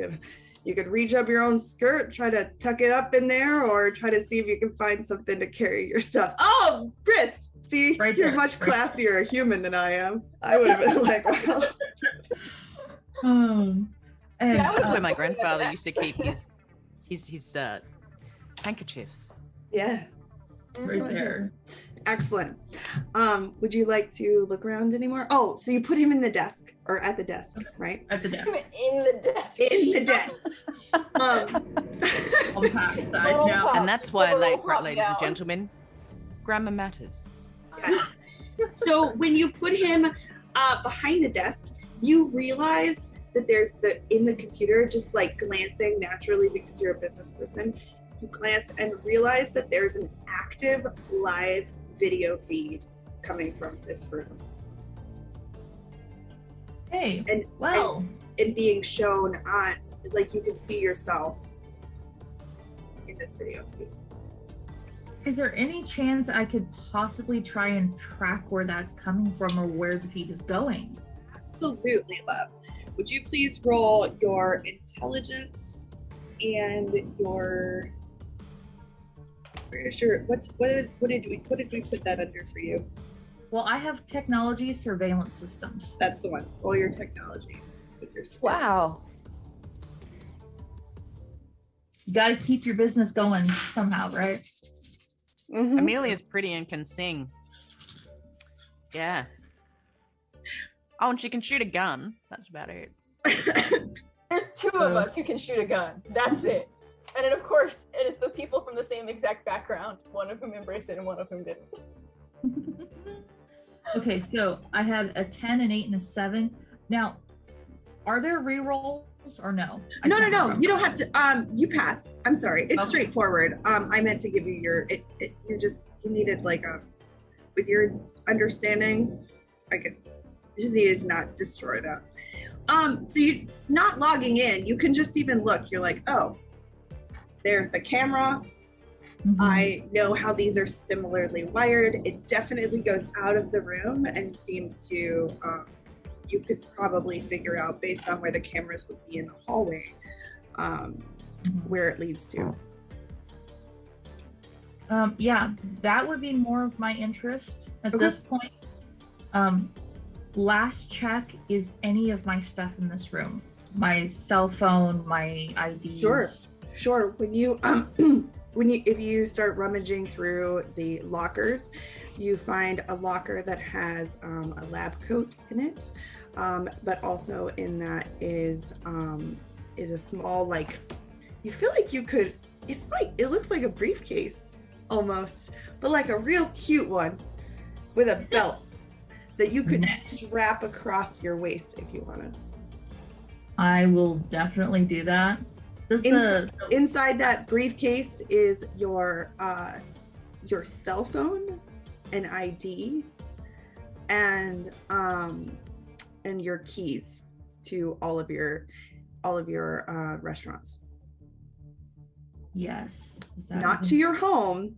could reach up your own skirt, try to tuck it up in there, or try to see if you can find something to carry your stuff. Oh, wrist. See, Right you're there, much right classier a human than I am. I would have been like, well. And, Yeah, I was That's where my looking at grandfather that. used to keep his handkerchiefs. Yeah. right there. Excellent. Would you like to look around anymore? Oh, so you put him in the desk or at the desk, right? At the desk. In the desk. In the desk. On the back side Roll now. top. And that's why, Roll top ladies and down. gentlemen, grammar matters. Yes. So when you put him behind the desk, you realize that there's in the computer, just like glancing naturally because you're a business person, you glance and realize that there's an active live video feed coming from this room Hey, and well, and being shown on, like you can see yourself in this video feed. is there any chance I could possibly try and track where that's coming from or where the feed is going? Absolutely, love. Would you please roll your intelligence and your, sure, what did we put that under for you? Well, I have technology surveillance systems. That's the one. Roll your technology with your surveillance Wow. You got to keep your business going somehow, right? Mhm. Amelia's pretty and can sing. Yeah. Oh, and she can shoot a gun. That's about it. system. There's two of us who can shoot a gun. That's it. And then, of course, it is the people from the same exact background, one of whom embraced it and one of whom didn't. Okay, so I had a 10, an 8, and a 7. Now, are there rerolls or no? I No, can't remember. you don't have to, you pass. I'm sorry. It's Okay. straightforward. I meant to give you your, you needed like with your understanding, you just needed to not destroy that. So you not logging in, you can just even look, you're like, oh, there's the camera. Mhm. I know how these are similarly wired. It definitely goes out of the room and seems to, you could probably figure out based on where the cameras would be in the hallway, where it leads to. Yeah, that would be more of my interest at Okay. this point. Last check, is any of my stuff in this room? My cell phone, my IDs. Sure. When you, if you start rummaging through the lockers, you find a locker that has a lab coat in it, but also in that is a small, like, you feel like you could, it's like, it looks like a briefcase almost, but like a real cute one with a belt that you could Nice. strap across your waist if you wanted. I will definitely do that. Does the Inside that briefcase is your cell phone, an ID, and your keys to all of your restaurants. yes, is that Not to your home,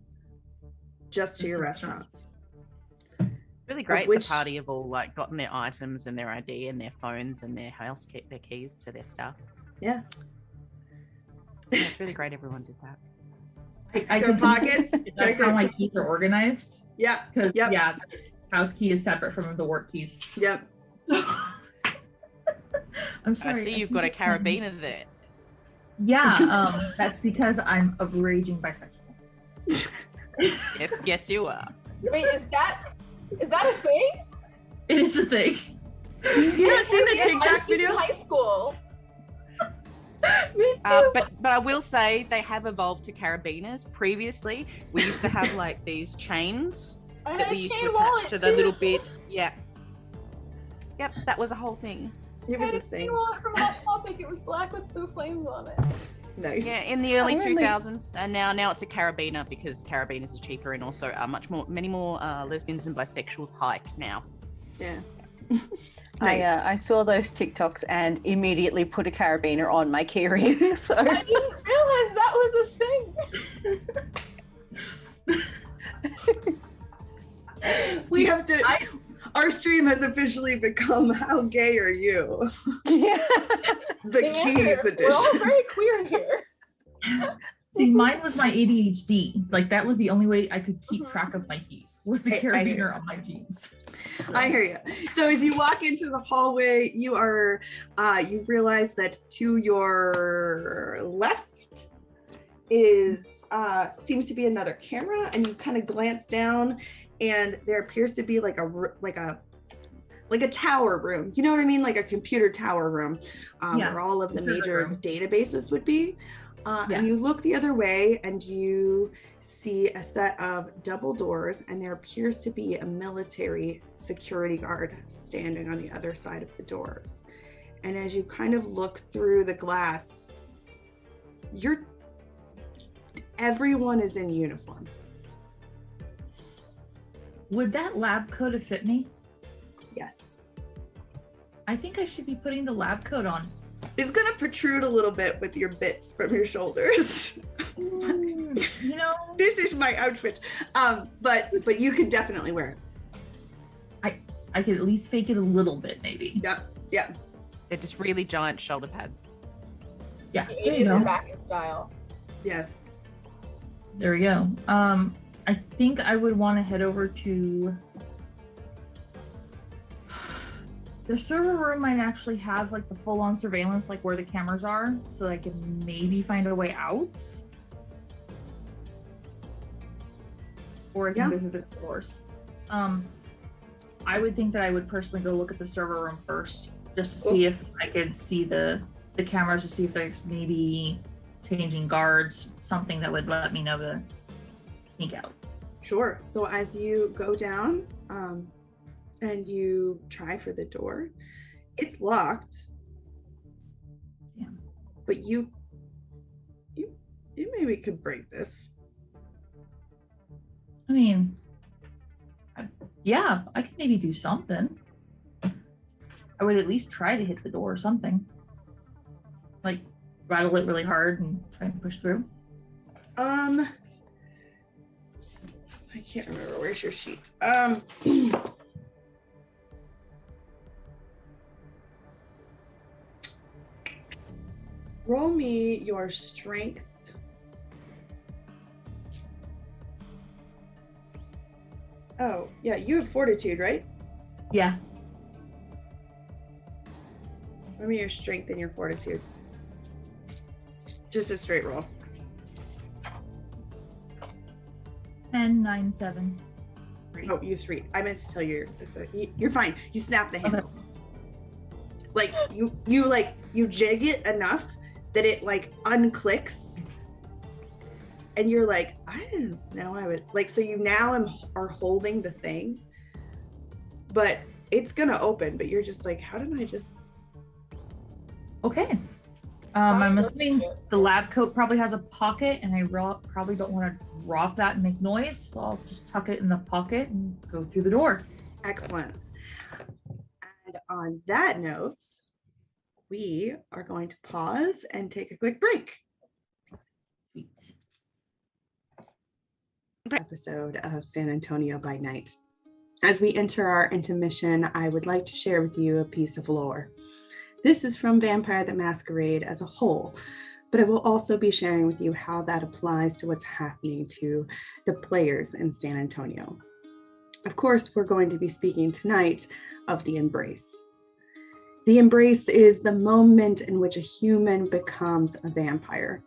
just to Just your the restaurants. Really great. which- The party have all like gotten their items and their ID and their phones and their their keys to their stuff. Yeah. Yeah, it's really great. Everyone did that. I Their can pockets. That's check how their- my keys are organized. Yeah. Because Yep. yeah, house key is separate from the work keys. Yep. I'm I sorry. see you've got a carabiner there. Yeah, that's because I'm a raging bisexual. Yes, you are. Wait, is that a thing? It is a thing. You not seen the I TikTok was in video? high school. Me too. But I will say they have evolved to carabiners. Previously, we used to have like these chains I that had we a used chain to attach wallet to the too. little bit. Yeah. Yep, that was a whole thing. It I was had a a chain thing. wallet from Hot Topic. It was black with blue flames on it. Nice. Yeah, in the early I really- 2000s, and now it's a carabiner because carabiners are cheaper and also many more lesbians and bisexuals hike now. Yeah. I saw those TikToks and immediately put a carabiner on my keyring. So I didn't realize that was a thing. We have to. Our stream has officially become "How gay are you?" yeah. The keys We're all edition. very queer here. See, mine was my ADHD. Like that was the only way I could keep Mhm. track of my keys. Was the I hear carabiner on my jeans. So, I hear you. So as you walk into the hallway, you realize that to your left is seems to be another camera, and you kind of glance down, and there appears to be like a tower room. You know what I mean? Like a computer tower room, Yeah, where all of the computer major room. databases would be. Yeah. And you look the other way and you see a set of double doors, and there appears to be a military security guard standing on the other side of the doors. And as you kind of look through the glass, everyone is in uniform. Would that lab coat have fit me? Yes. I think I should be putting the lab coat on. It's gonna protrude a little bit with your bits from your shoulders. You know, This is my outfit. But you could definitely wear it. I could at least fake it a little bit, maybe. Yeah. They're just really giant shoulder pads. Yeah, The there you 80s are go. back in style. Yes. There we go. I think I would want to head over to the server room. Might actually have like the full-on surveillance, like where the cameras are, so I can maybe find a way out. Or I can Yeah. go through the doors. I would think that I would personally go look at the server room first, just to see if I could see the cameras, to see if there's maybe changing guards, something that would let me know to sneak out. Sure. So as you go down and you try for the door, it's locked. Yeah. But you maybe could break this. I mean, yeah, I could maybe do something. I would at least try to hit the door or something. Like rattle it really hard and try and push through. I can't remember. Where's your sheet? Roll me your strength. Oh, yeah, you have fortitude, right? Yeah. Roll me your strength and your fortitude. Just a straight roll. 10, 9, 7, 3. Oh, you 3. I meant to tell you you're 6. You're fine. You snap the handle. Like you jig it enough that it like unclicks, and you're like, I didn't know I would like. So you now are holding the thing, but it's gonna open. But you're just like, how did I just? Okay. I'm assuming the lab coat probably has a pocket, and I probably don't want to drop that and make noise, so I'll just tuck it in the pocket and go through the door. Excellent. And on that note, we are going to pause and take a quick break. Sweet. Episode of San Antonio by Night. As we enter our intermission, I would like to share with you a piece of lore. This is from Vampire the Masquerade as a whole, but I will also be sharing with you how that applies to what's happening to the players in San Antonio. Of course, we're going to be speaking tonight of the embrace. The embrace is the moment in which a human becomes a vampire.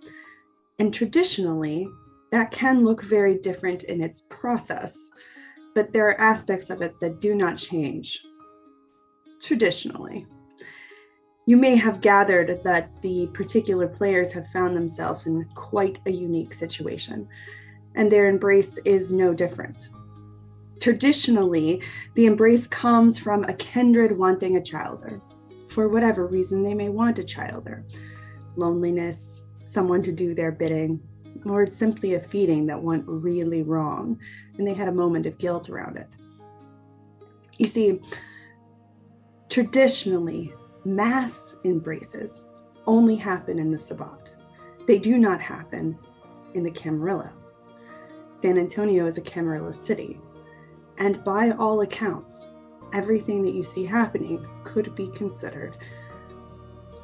And traditionally, that can look very different in its process, but there are aspects of it that do not change traditionally. You may have gathered that the particular players have found themselves in quite a unique situation, and their embrace is no different. Traditionally, the embrace comes from a kindred wanting a childer, for whatever reason they may want a childer. Loneliness, someone to do their bidding, or it's simply a feeding that went really wrong, and they had a moment of guilt around it. You see, traditionally, mass embraces only happen in the Sabbat. They do not happen in the Camarilla. San Antonio is a Camarilla city, and by all accounts, everything that you see happening could be considered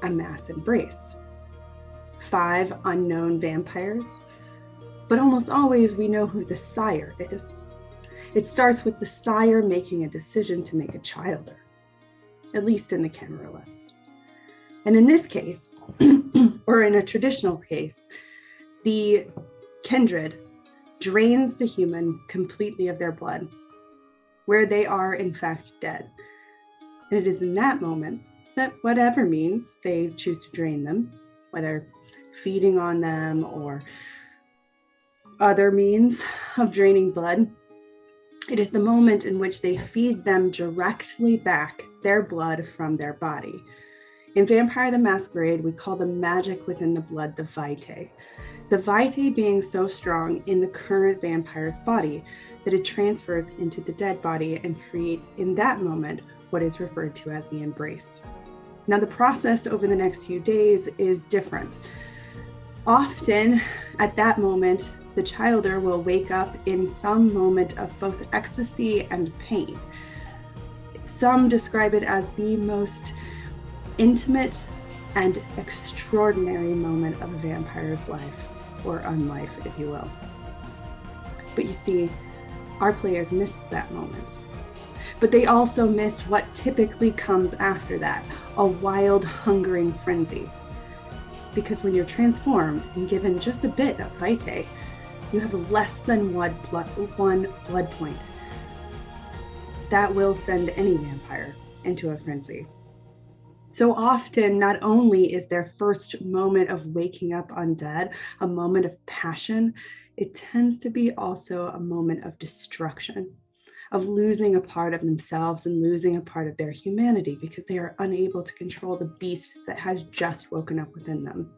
a mass embrace. 5 unknown vampires, but almost always we know who the sire is. It starts with the sire making a decision to make a childer, at least in the Camarilla. And in this case, or in a traditional case, the kindred drains the human completely of their blood, where they are in fact dead. And it is in that moment that whatever means they choose to drain them, whether feeding on them or other means of draining blood, it is the moment in which they feed them directly back their blood from their body. In Vampire the Masquerade, we call the magic within the blood the vitae. The vitae being so strong in the current vampire's body that it transfers into the dead body and creates in that moment what is referred to as the embrace. Now the process over the next few days is different. Often at that moment, the childer will wake up in some moment of both ecstasy and pain. Some describe it as the most intimate and extraordinary moment of a vampire's life, or unlife, if you will. But you see, our players missed that moment. But they also missed what typically comes after that, a wild, hungering frenzy. Because when you're transformed and given just a bit of vitae, you have less than one blood point. That will send any vampire into a frenzy. So often, not only is their first moment of waking up undead a moment of passion, it tends to be also a moment of destruction, of losing a part of themselves and losing a part of their humanity because they are unable to control the beast that has just woken up within them.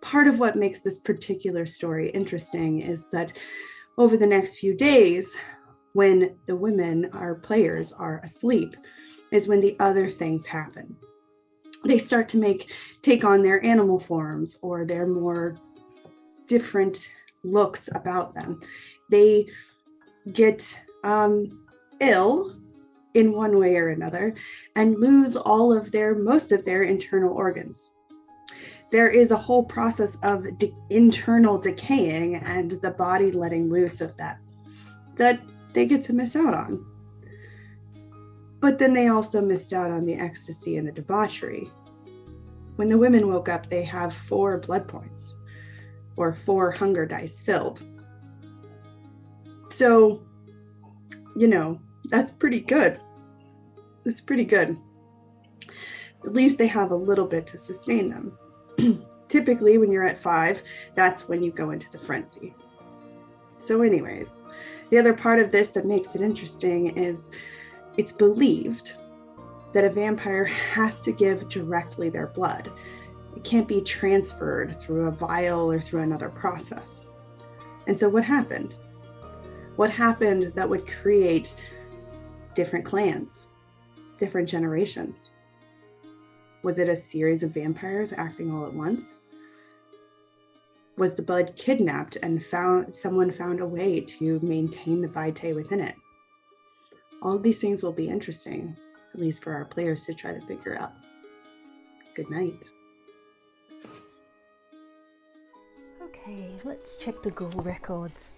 Part of what makes this particular story interesting is that over the next few days, when the women, our players, are asleep, is when the other things happen. They start to take on their animal forms or their more different looks about them. They get ill in one way or another and lose most of their internal organs. There is a whole process of internal decaying and the body letting loose of that they get to miss out on. But then they also missed out on the ecstasy and the debauchery. When the women woke up, they have 4 blood points or 4 hunger dice filled. So, that's pretty good. It's pretty good. At least they have a little bit to sustain them. Typically, when you're at 5, that's when you go into the frenzy. So anyways, the other part of this that makes it interesting is it's believed that a vampire has to give directly their blood. It can't be transferred through a vial or through another process. And so what happened? What happened that would create different clans, different generations? Was it a series of vampires acting all at once? Was the blood kidnapped and someone found a way to maintain the vitae within it? All of these things will be interesting, at least for our players to try to figure out. Good night. Okay, let's check the ghoul records.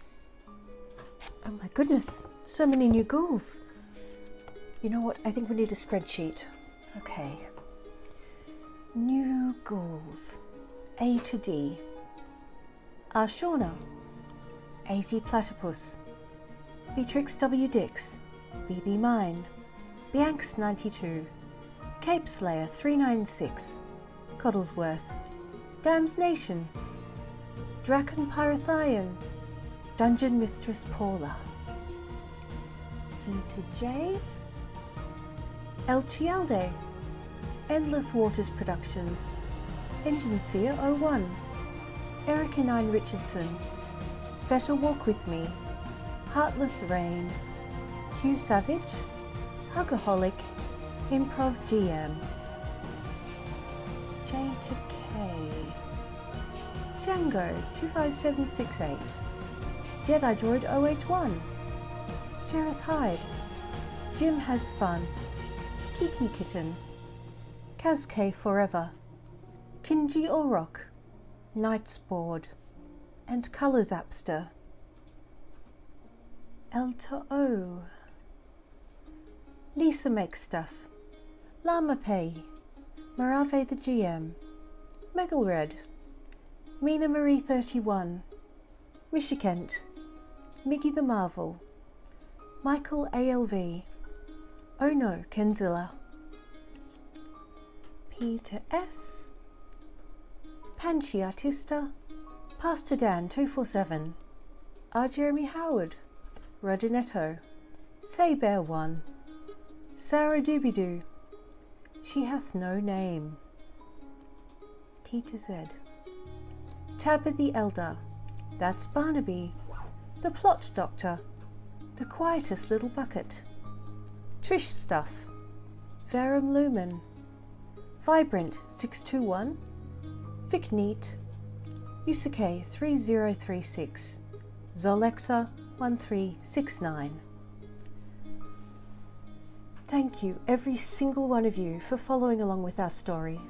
Oh my goodness, so many new ghouls. You know what? I think we need a spreadsheet. Okay. New ghouls. A to D. Arshona, AZ Platypus, Beatrix W. Dix, BB Mine, Bianx 92, Cape Slayer 396, Coddlesworth, Dam's Nation, Draken Pyrathian, Dungeon Mistress Paula, E to J, El Chialde, Endless Waters Productions, Engine Seer 01, Erica 9 Richardson, Better Walk With Me, Heartless Rain, Hugh Savage, Hugaholic, Improv GM, J to K, Django 25768, Jedi Droid 081, Jareth Hyde, Jim Has Fun, Kiki Kitten, Kaz K Forever, Kinji Orok, Nightsboard, and Colours Appster. L to O, Lisa Makes Stuff, Llama Pay, Marave the GM, Megalred, Mina Marie 31, Mishikent, Miggy the Marvel, Michael ALV, Oh No Kenzilla, P to S, Panchi Artista, Pastor Dan 247, R. Jeremy Howard, Rodinetto, Say Bear 1, Sarah Doobie-Doo, She Hath No Name, T to Z, Tabitha the Elder, That's Barnaby, The Plot Doctor, The Quietest Little Bucket, Trish Stuff, Verum Lumen, Vibrant 621, Vic Neat, Yusuke 3036, Zolexa 1369. Thank you, every single one of you, for following along with our story.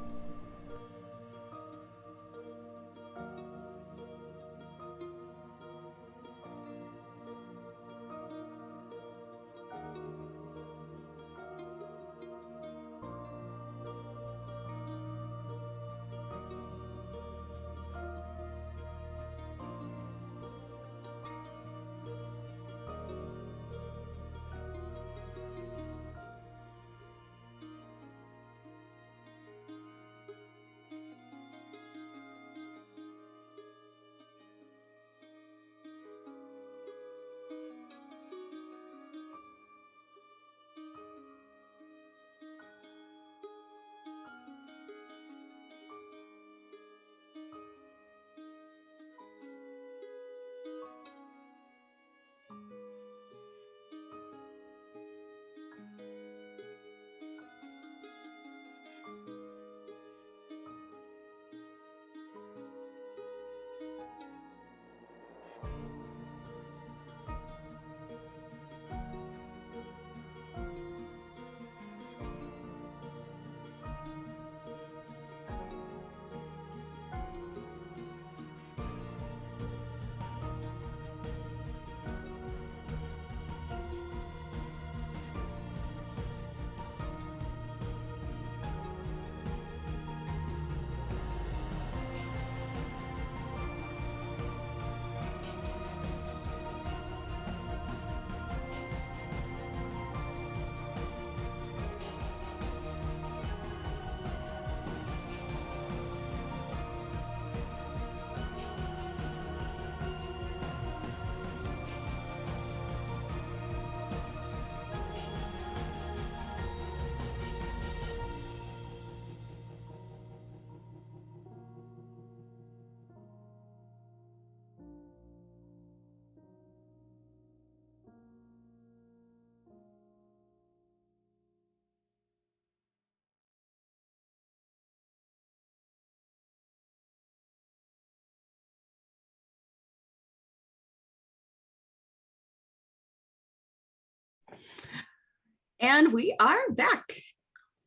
And we are back.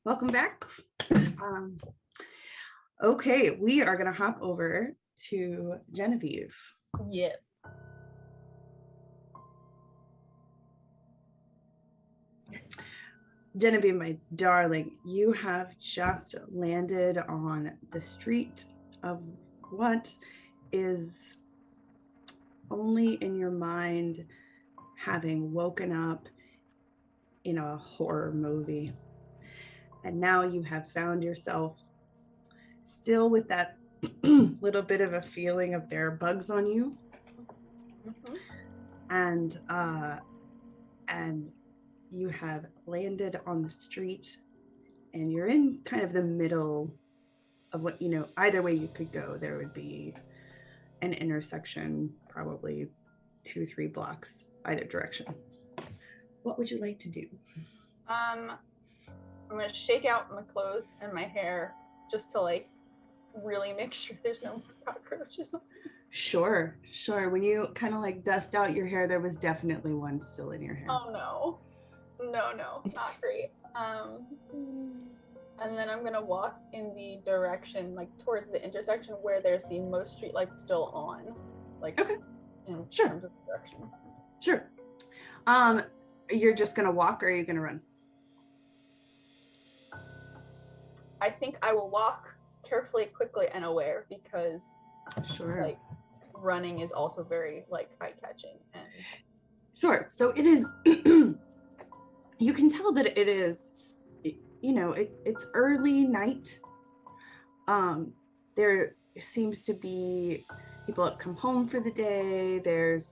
Welcome back. Okay, we are going to hop over to Genevieve. Yes. Genevieve, my darling, you have just landed on the street of what is only in your mind having woken up in a horror movie. And now you have found yourself still with that little bit of a feeling of there are bugs on you. And you have landed on the street, and you're in kind of the middle of what, either way you could go. There would be an intersection, probably 2-3 blocks either direction. What would you like to do? I'm gonna shake out my clothes and my hair just to like really make sure there's no cockroaches. Sure. When you kind of like dust out your hair, there was definitely one still in your hair. Oh no, not great. And then I'm gonna walk in the direction, like towards the intersection where there's the most streetlights still on. Like, okay, in sure. terms of direction. Sure. You're just gonna walk, or are you gonna run? I think I will walk carefully, quickly, and aware, because sure, like running is also very like eye-catching. And sure. So it is. You can tell that it is. It's early night. There seems to be people that come home for the day. There's,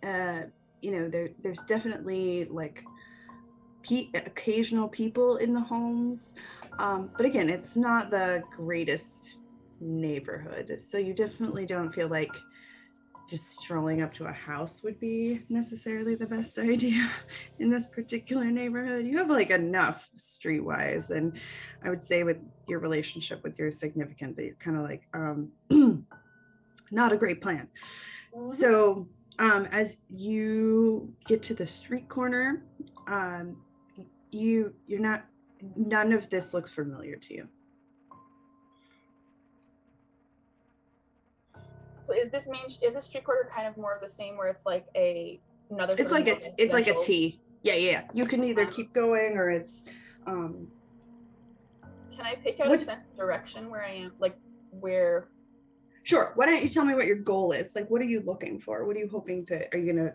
there's definitely like occasional people in the homes. But again, it's not the greatest neighborhood. So you definitely don't feel like just strolling up to a house would be necessarily the best idea in this particular neighborhood. You have like enough streetwise, and I would say with your relationship with your significant that you're kind of like not a great plan. So as you get to the street corner, you're not, none of this looks familiar to you. So is this street corner kind of more of the same, where it's like another? It's like a T. Yeah. You can either keep going, or it's. Can I pick out a sense of direction where I am, like where? Sure. Why don't you tell me what your goal is? Like, what are you looking for? What are you hoping to? Are you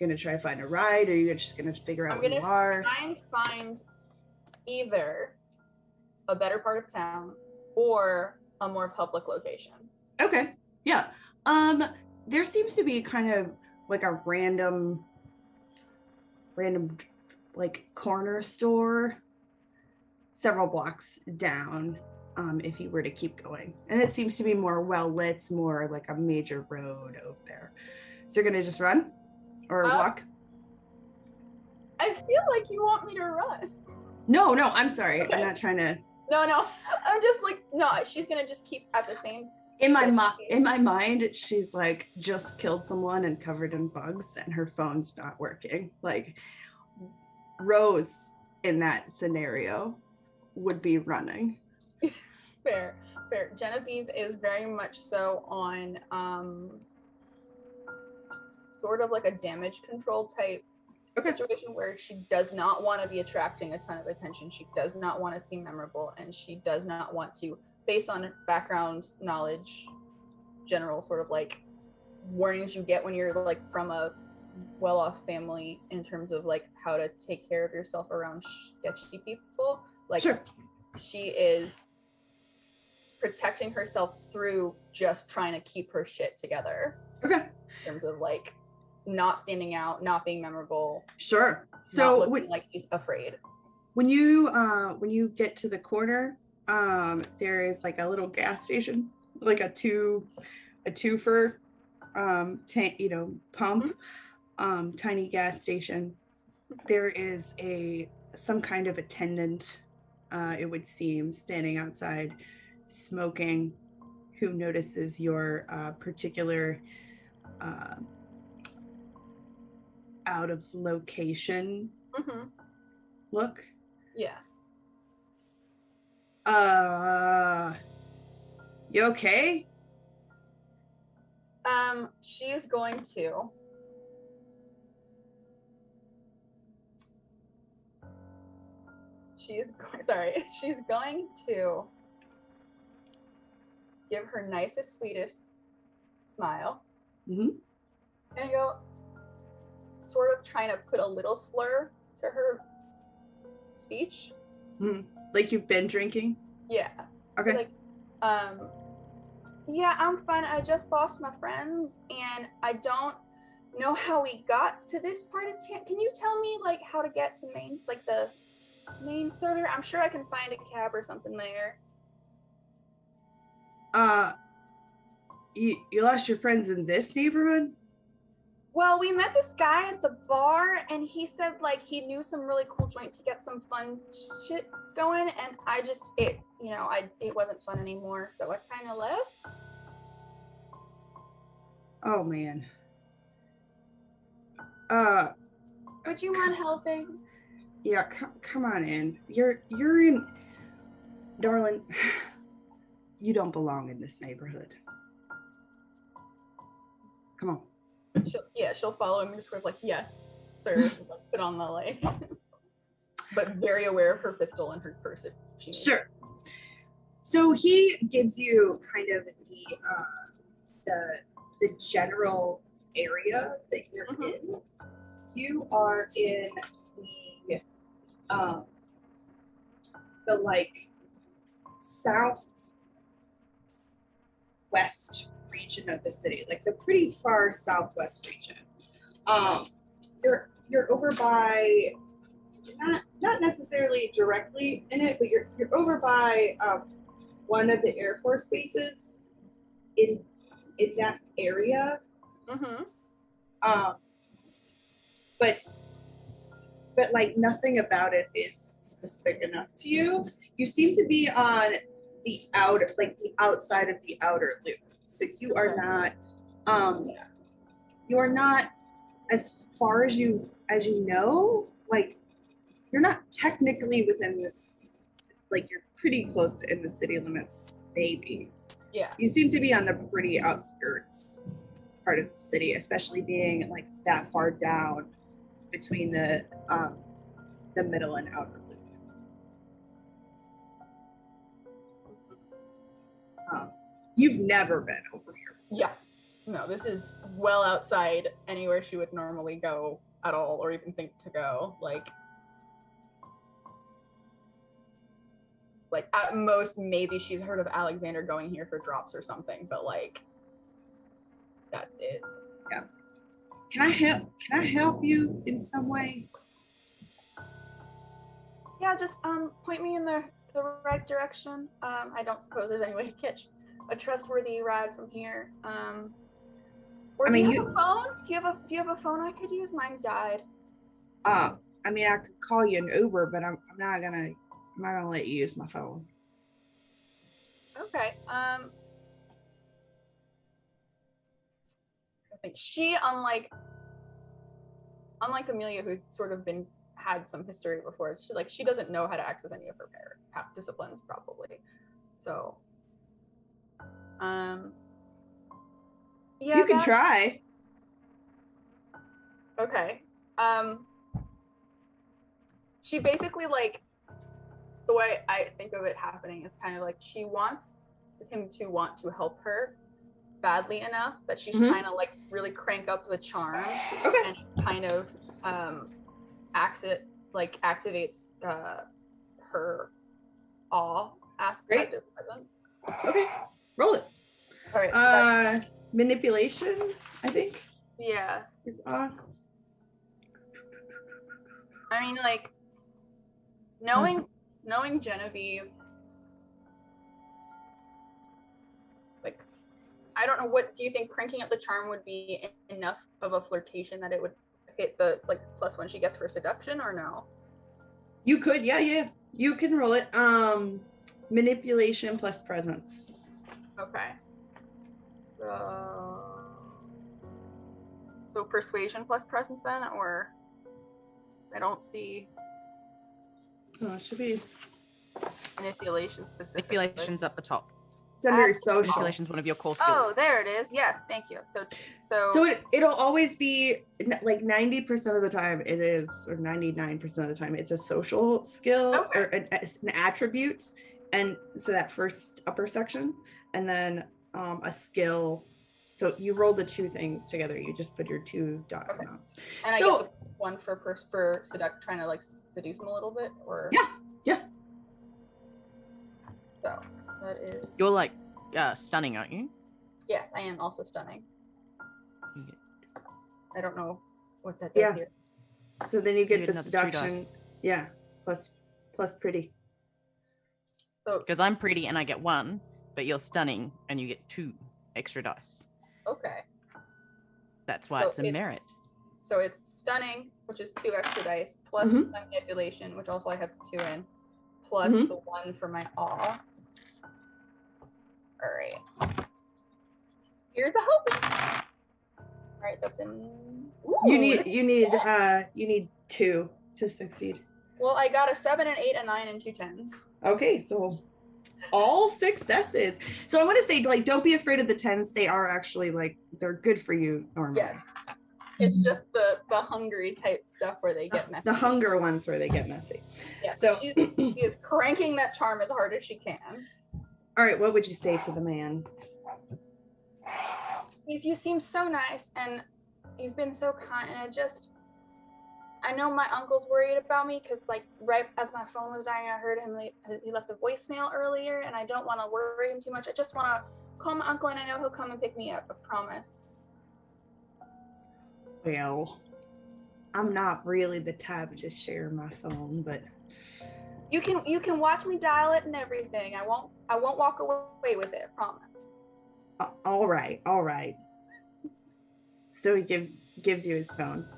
gonna try to find a ride, or are you just gonna figure out where you are? I'm gonna try and find either a better part of town or a more public location. Okay. Yeah. There seems to be kind of like a random like corner store several blocks down, if you were to keep going. And it seems to be more well lit, more like a major road over there. So you're gonna just run or walk? I feel like you want me to run. No, I'm sorry. Okay. I'm not trying to. No. I'm just like, no, she's gonna just keep at the same. In my mind, she's like just killed someone and covered in bugs, and her phone's not working. Like Rose in that scenario would be running. Fair. Genevieve is very much so on sort of like a damage control type situation, where she does not want to be attracting a ton of attention. She does not want to seem memorable, and she does not want to, based on background knowledge, general sort of like warnings you get when you're like from a well-off family in terms of like how to take care of yourself around sketchy people. Like, sure. She is protecting herself through just trying to keep her shit together. Okay. In terms of like not standing out, not being memorable. Sure. So not looking like she's afraid. When you get to the corner, there is like a little gas station, like a twofer tank, pump, tiny gas station. There is some kind of attendant, it would seem, standing outside smoking, who notices your particular out of location look. Yeah. You okay? She is going to she's going to give her nicest, sweetest smile. And I go, sort of trying to put a little slur to her speech. Like you've been drinking? Yeah. Okay. Like, yeah, I'm fine. I just lost my friends, and I don't know how we got to this part of town. Can you tell me, like, how to get to Main, like, the main thoroughfare? I'm sure I can find a cab or something there. You lost your friends in this neighborhood? Well, we met this guy at the bar, and he said, like, he knew some really cool joint to get some fun shit going, and I just, it wasn't fun anymore, so I kind of left. Oh, man. Would you mind helping? Yeah, come on in. You're in, darling, you don't belong in this neighborhood. Come on. She'll follow him, just sort of like, yes, sir, put on the light. But very aware of her pistol and her purse if she needs. Sure. So he gives you kind of the general area that you're in. You are in the like southwest region of the city, like the pretty far southwest region. You're over by not necessarily directly in it, but you're over by one of the Air Force bases in that area. But like nothing about it is specific enough to you. You seem to be on the outside of the outer loop. So you are not as far as you know, like you're not technically within this, like you're pretty close to in the city limits, maybe. Yeah. You seem to be on the pretty outskirts part of the city, especially being like that far down between the middle and outer loop. You've never been over here before. Yeah. No, this is well outside anywhere she would normally go at all, or even think to go. Like at most, maybe she's heard of Alexander going here for drops or something, but like, that's it. Yeah. Can I help you in some way? Yeah, just point me in the right direction. I don't suppose there's any way to catch a trustworthy ride from here. Or do you have a phone? Do you have a phone I could use? Mine died. I mean, I could call you an Uber, but I'm not gonna let you use my phone. Okay. I think she, unlike Amelia, who's sort of had some history before, she doesn't know how to access any of her disciplines probably. So, yeah. You can try. Okay. She basically, like, the way I think of it happening is kind of like she wants him to want to help her badly enough that she's trying to like really crank up the charm and kind of activates her awe aspect of presence. Okay, roll it. All right. Manipulation, I think. Yeah. Is awe. I mean, like, knowing Genevieve, like, I don't know, what do you think cranking up the charm would be enough of a flirtation that it would hit the like plus when she gets for seduction, or no? You could, yeah. You can roll it. Manipulation plus presence. Okay. So persuasion plus presence then, or I don't see. Oh, it should be manipulation specifically. Manipulation's up the top. It's under social. Manipulation's one of your core skills. Oh, there it is. Yes, thank you. So it'll always be like 90% of the time it is, or 99% of the time it's a social skill or an attribute, and so that first upper section, and then a skill. So you roll the two things together. You just put your two dot amounts. And So- I get the one for seduct, trying to like seduce him a little bit, or Yeah. So that is. You're like stunning, aren't you? Yes, I am also stunning. You get- I don't know what that does Yeah. here. So then you get get the another 2 seduction. dice. Yeah. Plus pretty. So Because I'm pretty and I get 1, but you're stunning and you get 2 extra dice. okay. That's why So it's a it's- merit. So it's stunning, which is 2 extra dice, plus Mhm. manipulation, which also I have 2 in, plus Mhm. the 1 for my awe. All right. Here's a hope. All right, that's in. Ooh, You need 2 to succeed. Well, I got a 7, an 8, a 9, and 2 10s. Okay, so all successes. So I want to say, like, don't be afraid of the 10s. They are actually like they're good for you normally. Yes. It's just the hungry type stuff where they get messy. The hunger ones where they get messy. Yeah, So- she is cranking that charm as hard as she can. All right, what would you say to the man? You seem so nice, and you've been so kind, and I know my uncle's worried about me because, like, right as my phone was dying, I heard him. He left a voicemail earlier, and I don't want to worry him too much. I just want to call my uncle, and I know he'll come and pick me up. I promise. Well, I'm not really the type to share my phone, but You can watch me dial it and everything. I won't walk away with it. I promise. all right. So he gives you his phone.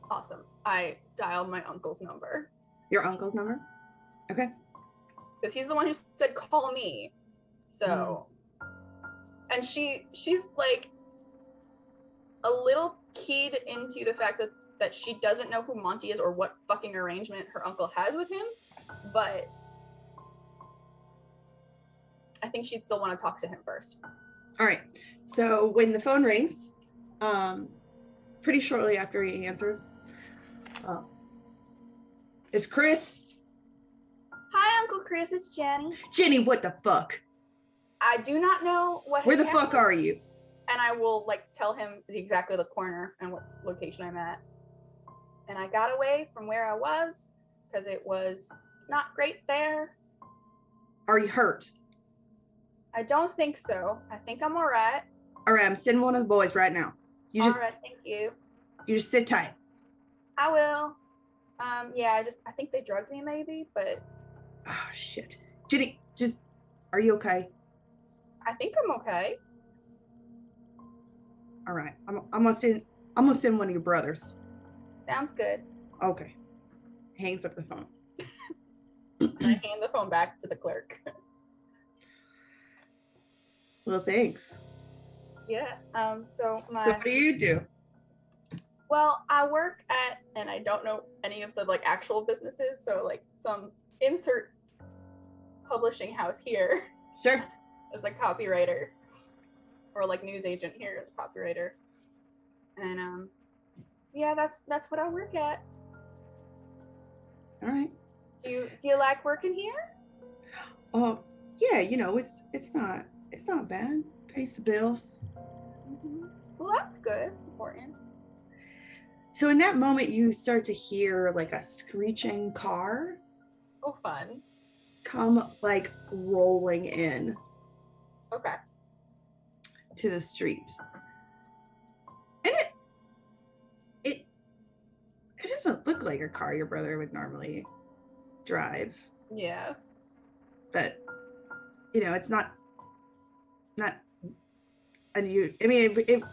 Awesome. I dialed my uncle's number Your uncle's number? Okay. because he's the one who said call me. So, and she's like a little keyed into the fact that she doesn't know who Monty is or what fucking arrangement her uncle has with him, but I think she'd still want to talk to him first. All right. So when the phone rings, pretty shortly after he answers, it's Chris. Hi, Uncle Chris. It's Jenny. Jenny, what the fuck? I do not know what. Where has the fuck happened. are you? And I will like tell him exactly the corner and what location I'm at. And I got away from where I was because it was not great there. Are you hurt? I don't think so. I think I'm all right. All right, I'm sending one of the boys right now. You All just right, thank you. sit tight. I will. Yeah, I think they drugged me maybe, but Oh shit. Jenny, are you okay? I think I'm okay. All right. I'm gonna send one of your brothers. Sounds good. Okay. Hangs up the phone. And I hand the phone back to the clerk. Well, thanks. Yeah. So what do you do? Well, I work at, and I don't know any of the like actual businesses, so like some insert publishing house here Sure. as a copywriter, or like news agent here as a copywriter, and yeah, that's what I work at. All right. Do you like working here? Oh, yeah. It's not bad. Pays the bills. Well, that's good. It's important. So in that moment, you start to hear like a screeching car Oh, fun. come like rolling in Okay. to the street. And it doesn't look like a car your brother would normally drive, Yeah. but it's not unusual. I mean, if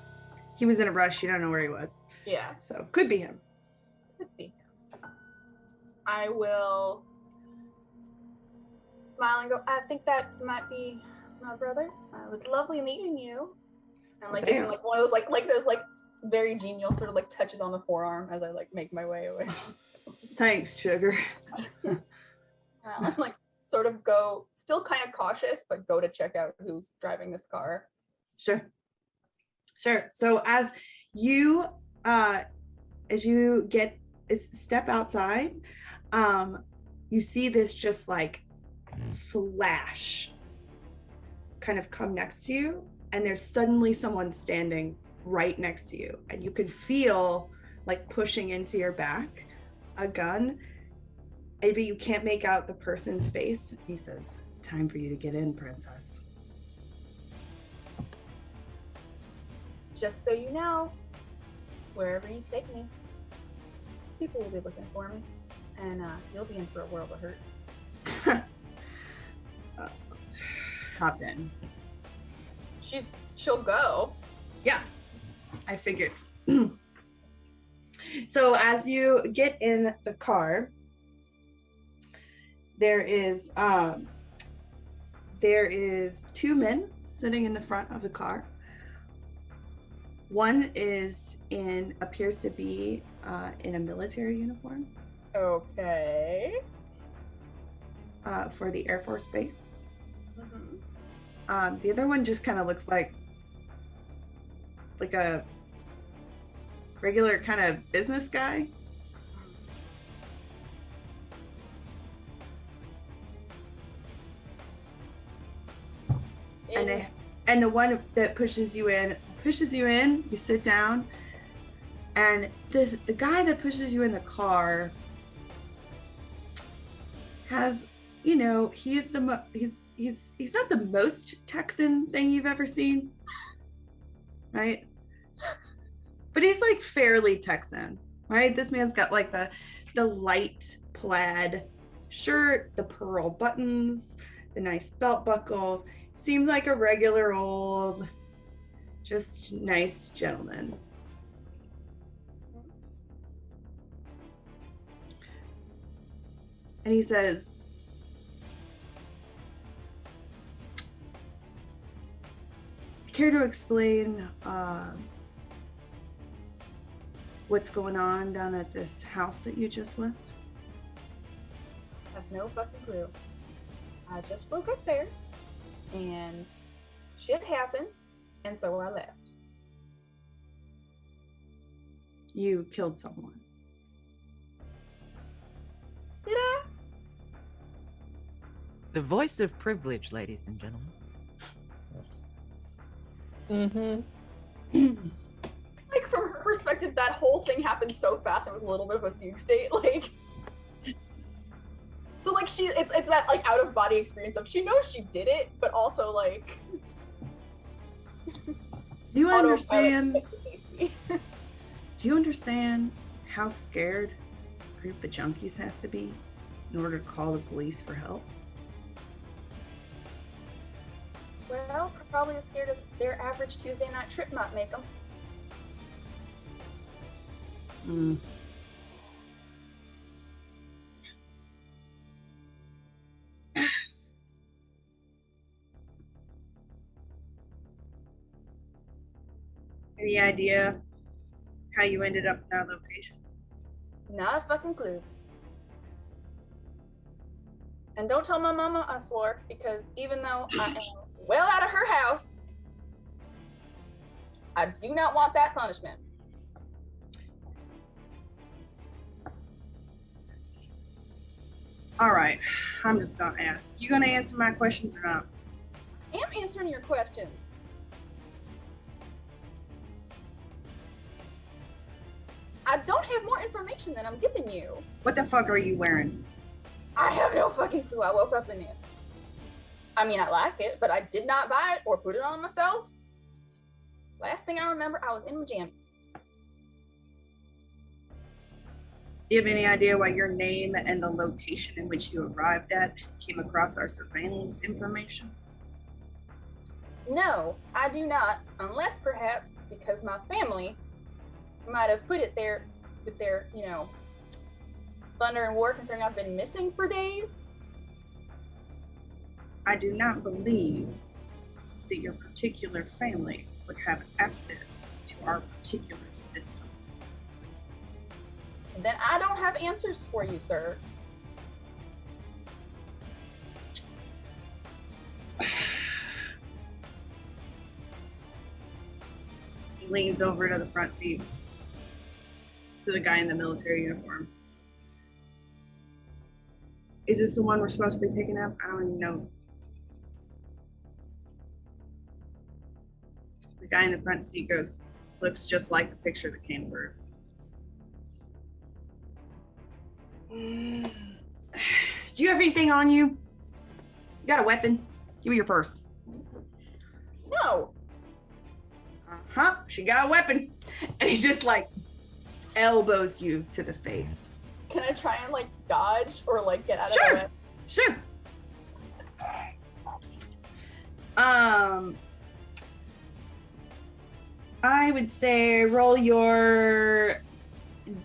he was in a rush, you don't know where he was. Yeah. So could be him. Could be. I will smile and go, I think that might be my brother. It was lovely meeting you. And like give him Damn. like one of those like those like very genial sort of like touches on the forearm as I like make my way away. Thanks, sugar. And like sort of go still kind of cautious, but go to check out who's driving this car. Sure. So as you step outside, you see this just like flash kind of come next to you, and there's suddenly someone standing right next to you, and you can feel like pushing into your back a gun, but you can't make out the person's face. He says, "Time for you to get in, princess." Just so you know, wherever you take me, people will be looking for me, and you'll be in for a world of hurt. Hop in. She'll go. Yeah, I figured. So as you get in the car, there is 2 men sitting in the front of the car. One appears to be in a military uniform. Okay. For the Air Force Base. Mm-hmm. The other one just kind of looks like a regular kind of business guy. And the one that pushes you in, you sit down, and the guy that pushes you in the car has, you know, he's not the most Texan thing you've ever seen, right? But he's like fairly Texan, right? This man's got like the light plaid shirt, the pearl buttons, the nice belt buckle. Seems like a regular old, just nice gentleman. And he says, "Care to explain what's going on down at this house that you just left?" I have no fucking clue. I just woke up there, and shit happened, and so I left. You killed someone. Did I? The voice of privilege, ladies and gentlemen. Mm-hmm. Like, from her perspective, that whole thing happened so fast, it was a little bit of a fugue state, like... So, like, it's that, like, out-of-body experience of she knows she did it, but also, like... Do you understand how scared a group of junkies has to be in order to call the police for help? Well, probably as scared as their average Tuesday night trip might make them. Any idea how you ended up in that location? Not a fucking clue. And don't tell my mama I swore, because even though I am well out of her house, I do not want that punishment. All right, I'm just gonna ask. You gonna answer my questions or not? I am answering your questions. I don't have more information than I'm giving you. What the fuck are you wearing? I have no fucking clue. I woke up in this. I mean, I like it, but I did not buy it or put it on myself. Last thing I remember, I was in my jammies. Do you have any idea why your name and the location in which you arrived at came across our surveillance information? No, I do not, unless perhaps because my family might have put it there with their, you know, thunder and war concerning I've been missing for days. I do not believe that your particular family would have access to our particular system. Then I don't have answers for you, sir. He leans over to the front seat to the guy in the military uniform. Is this the one we're supposed to be picking up? I don't even know. The guy in the front seat looks just like the picture that came through. Do you have anything on you? You got a weapon? Give me your purse. No. Uh-huh, she got a weapon. And he just like elbows you to the face. Can I try and like dodge or like get out of Sure. the way? Sure. I would say roll your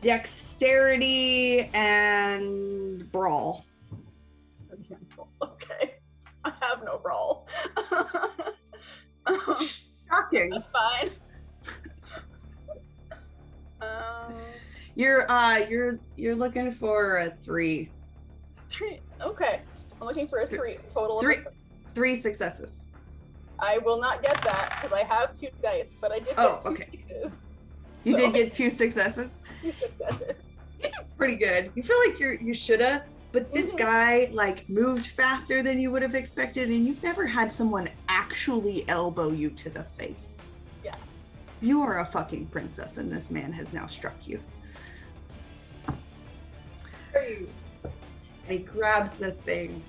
dexterity and brawl. Okay. I have no brawl. Shocking. That's fine. You're looking for a 3. 3. Okay. I'm looking for a 3 total. Three successes. I will not get that because I have 2 dice, but I did get 2 pieces. You did get 2 successes. 2 successes. You did pretty good. You feel like you shoulda, but this guy like moved faster than you would have expected, and you've never had someone actually elbow you to the face. Yeah. You are a fucking princess, and this man has now struck you. And he grabs the thing,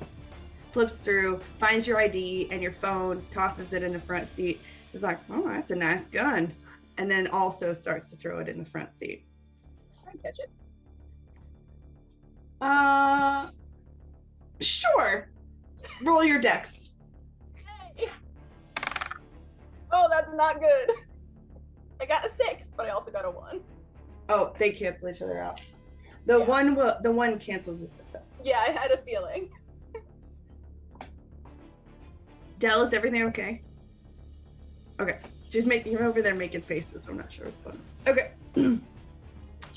flips through, finds your ID and your phone, tosses it in the front seat. He's like, oh, that's a nice gun. And then also starts to throw it in the front seat. I can catch it. Sure. Roll your dex. Hey. Oh, that's not good. I got a 6, but I also got a 1. Oh, they cancel each other out. The one cancels the success. Yeah, I had a feeling. Dell, is everything okay? Okay. You're over there making faces. I'm not sure what's going on. Okay. She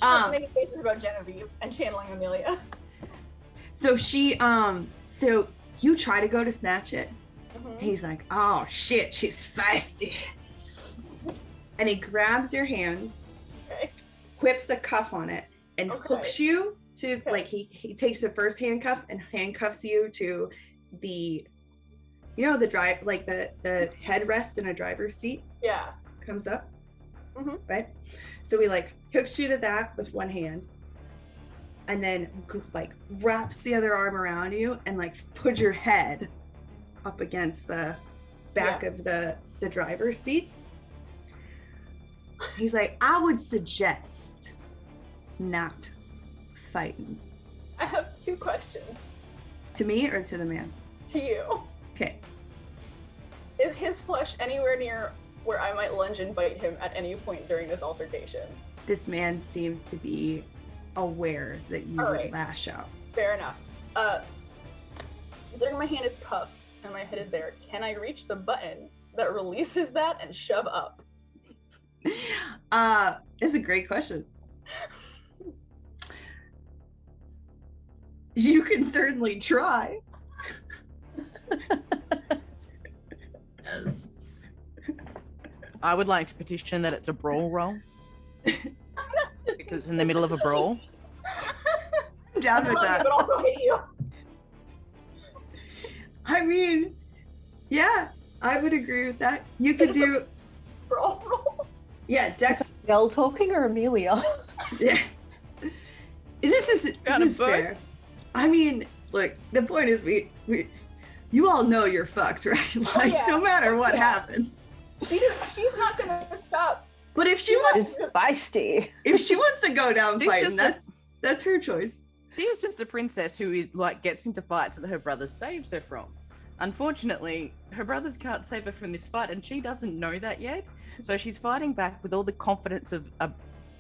was making faces about Genevieve and channeling Amelia. So so you try to go to snatch it. And he's like, oh shit, she's feisty. And he grabs your hand, whips a cuff on it, and hooks you to like he takes the first handcuff and handcuffs you to the the drive, like the headrest in a driver's seat. Yeah. Comes up. Right? So he like hooks you to that with one hand, and then like wraps the other arm around you and like puts your head up against the back of the driver's seat. He's like, I would suggest not fighting. I have 2 questions. To me or to the man? To you. Okay. Is his flesh anywhere near where I might lunge and bite him at any point during this altercation? This man seems to be aware that you would lash out. Fair enough. Considering my hand is cuffed and my head is there, can I reach the button that releases that and shove up? It's a great question. You can certainly try. Yes. I would like to petition that it's a brawl roll. Because it's in the middle of a brawl. I'm down with that. But also hate you. I mean, yeah, I would agree with that. You could do brawl roll. Yeah, Dex. Dell talking or Amelia? Yeah. This is fair. I mean, look, the point is we you all know you're fucked, right? Like no matter what happens. She's not gonna stop. But if she wants feisty. If she wants to go down fighting, just that's her choice. She is just a princess who is like gets into fights that her brother saves her from. Unfortunately, her brothers can't save her from this fight, and she doesn't know that yet. So she's fighting back with all the confidence of a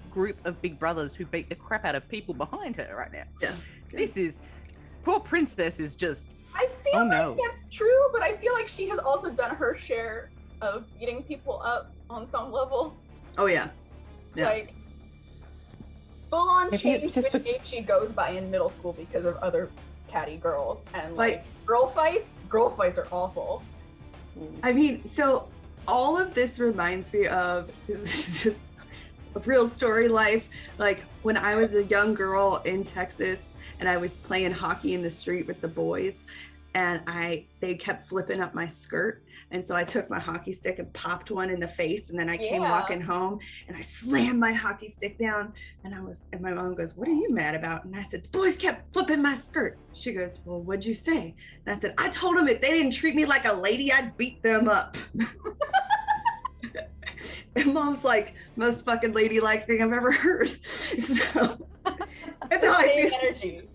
group of big brothers who beat the crap out of people behind her right now. Yeah. This is poor princess is just. I feel like that's true, but I feel like she has also done her share of beating people up on some level. Oh yeah. Like full on Maybe change it's just which name she goes by in middle school because of other catty girls, and Like- girl fights are awful. I mean, so all of this reminds me of this is just a real story life. Like when I was a young girl in Texas and I was playing hockey in the street with the boys, and they kept flipping up my skirt. And so I took my hockey stick and popped one in the face. And then I came walking home and I slammed my hockey stick down. And my mom goes, "What are you mad about?" And I said, "The boys kept flipping my skirt." She goes, "Well, what'd you say?" And I said, "I told them if they didn't treat me like a lady, I'd beat them up." And Mom's like, "Most fucking ladylike thing I've ever heard." So that's how I feel. Energy.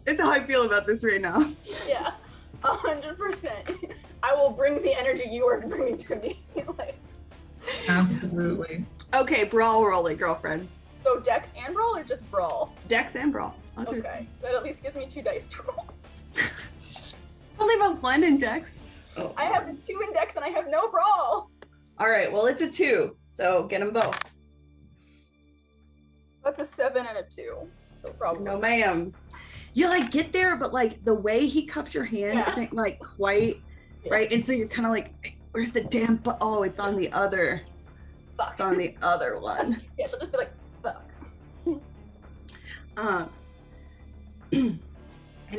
It's how I feel about this right now. Yeah, 100%. I will bring the energy you are bringing to me. Like, Absolutely. Okay, brawl rolling, girlfriend. so dex and brawl, or just brawl? Dex and brawl. Okay, that at least gives me 2 dice to roll. Only about 1 in Dex. Oh. I have 2 in dex and I have no brawl. All right, well, it's a 2, so get them both. That's a 7 and a 2, so probably. No, ma'am. You like get there, but like the way he cuffed your hand isn't like quite right, and so you're kind of like, "Where's the damn?" Oh, it's on the other. Fuck. It's on the other one. Yeah, she'll just be like, "Fuck." And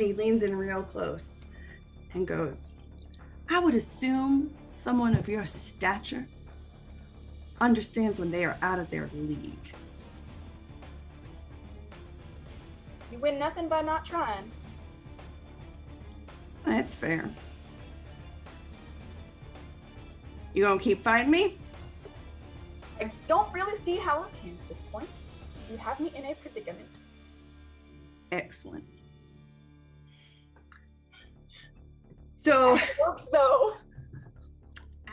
he leans in real close and goes, "I would assume someone of your stature understands when they are out of their league." You win nothing by not trying. That's fair. You gonna keep fighting me? I don't really see how I can at this point. You have me in a predicament. Excellent. So It works though.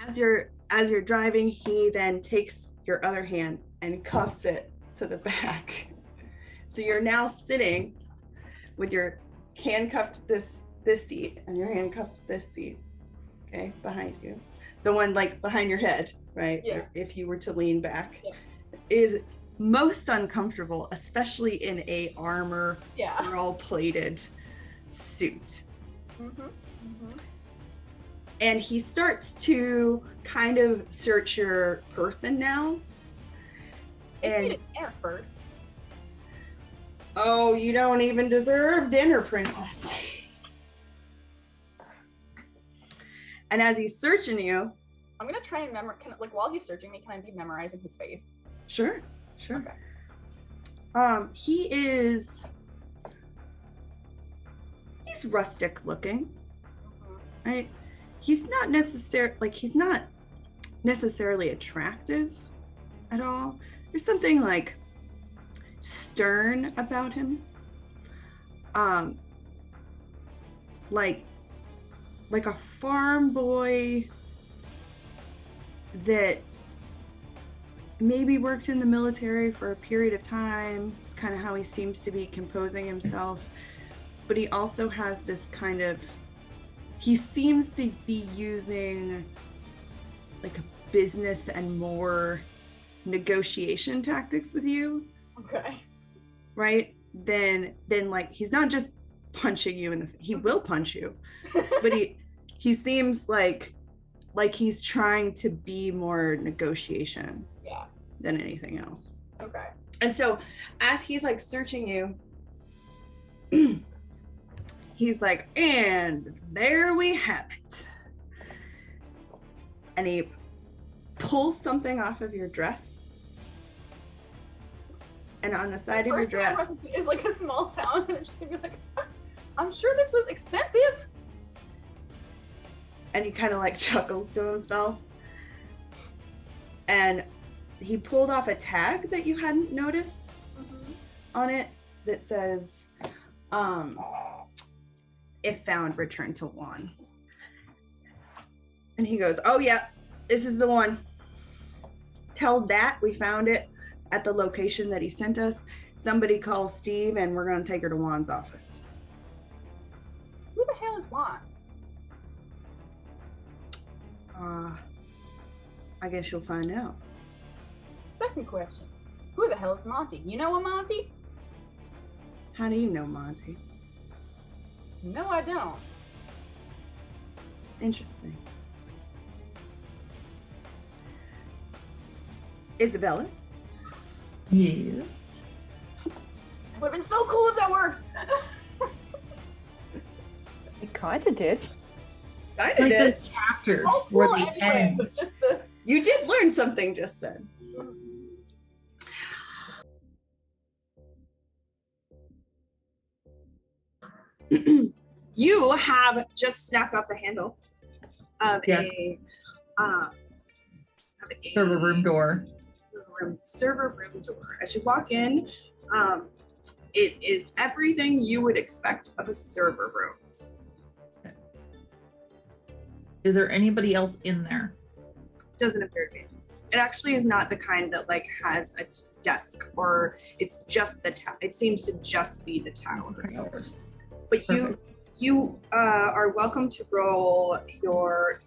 as you're driving, he then takes your other hand and cuffs it to the back. So you're now sitting with your handcuffed this seat and your handcuffed this seat, okay, behind you. The one like behind your head, right? Yeah. If you were to lean back. Yeah. Is most uncomfortable, especially in a armor Yeah. pearl-plated suit. Mm-hmm. Mm-hmm. And he starts to kind of search your person now. And And air first. oh, you don't even deserve dinner, princess. And as he's searching you, I'm gonna try and while he's searching me, can I be memorizing his face? sure. Okay. He's rustic looking, Mm-hmm. right? He's not necessarily attractive at all. There's something like stern about him. Like a farm boy that maybe worked in the military for a period of time. It's kind of how he seems to be composing himself. But he also has this kind of, he seems to be using like a business and more negotiation tactics with you, Okay. right? Then like he's not just punching you in the, he will punch you, but he seems like he's trying to be more negotiation Yeah. than anything else. Okay. And so as he's like searching you, he's like, and there we have it. And he pulls something off of your dress. And on the side of your First thing I dress, was is like a small sound, and it's just gonna be like, I'm sure this was expensive. and he kind of like chuckles to himself. And he pulled off a tag that you hadn't noticed on it that says, if found, return to Juan. And he goes, "Oh yeah, this is the one. Tell Dat we found it at the location that he sent us. Somebody call Steve and we're gonna take her to Juan's office." Who the hell is Juan? I guess you'll find out. Second question. Who the hell is Monty? You know a Monty? How do you know Monty? No, I don't. Interesting. Isabella? Yes. It would have been so cool if that worked. It kind of did. It's like the chapters where they end. But just the You did learn something just then. You have just snapped off the handle of Yes. Server room door. server room door. As you walk in, it is everything you would expect of a server room. Is there anybody else in there? Doesn't appear to be. It actually is not the kind that like has a desk, or it's just the it seems to just be the towers. But you are welcome to roll your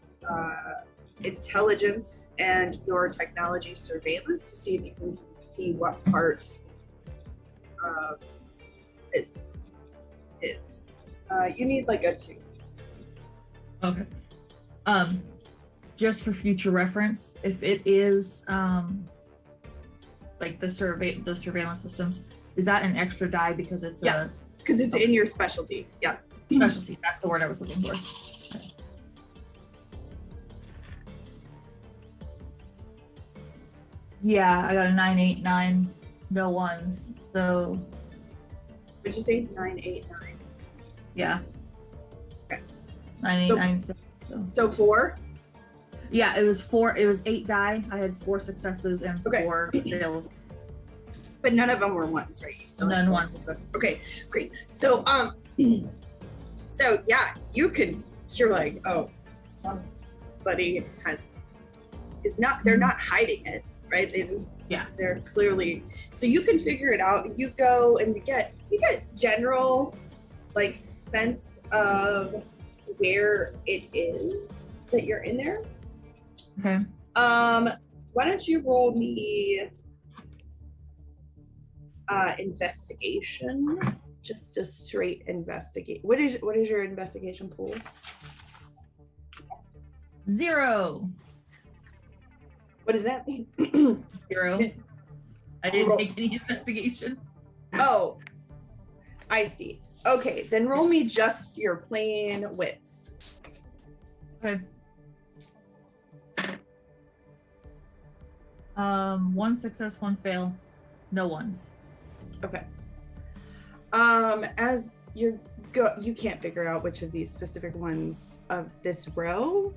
intelligence and your technology surveillance to see if you can see what part this is. You need like a 2. Okay. Just for future reference, if it is like the surveillance systems, is that an extra die because it's yes, because it's in your specialty. Yeah. Specialty. That's the word I was looking for. Yeah, I got a 9, 8, 9, no ones. So. What'd you say? 9, 8, 9. Yeah. Okay. 9, 8, So 9, 6. So 4. Yeah, it was 4. It was 8 die. I had 4 successes and 4 fails. But none of them were ones, right? You still None had ones. success. Okay, great. So so yeah, you're like, oh, somebody is not, they're not hiding it, right? They're clearly, so you can figure it out. You go and you get general like sense of where it is that you're in there. Okay. Why don't you roll me investigation? Just a straight investigate. What is your investigation pool? 0. What does that mean? 0. I didn't take any investigation. Oh, I see. Okay, then roll me just your plain wits. Okay. 1 success, 1 fail, no ones. Okay. As you can't figure out which of these specific ones of this row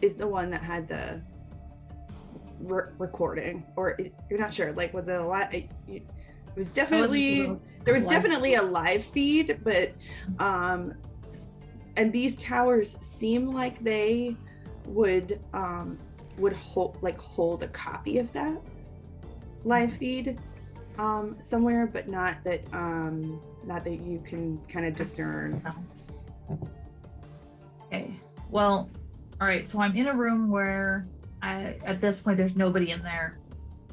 is the one that had the recording, or you're not sure. Like, was it a lot? It was definitely there was definitely a live feed, but and these towers seem like they would hold a copy of that live feed somewhere, but not that you can kind of discern. Okay. Well, all right. So I'm in a room where at this point there's nobody in there.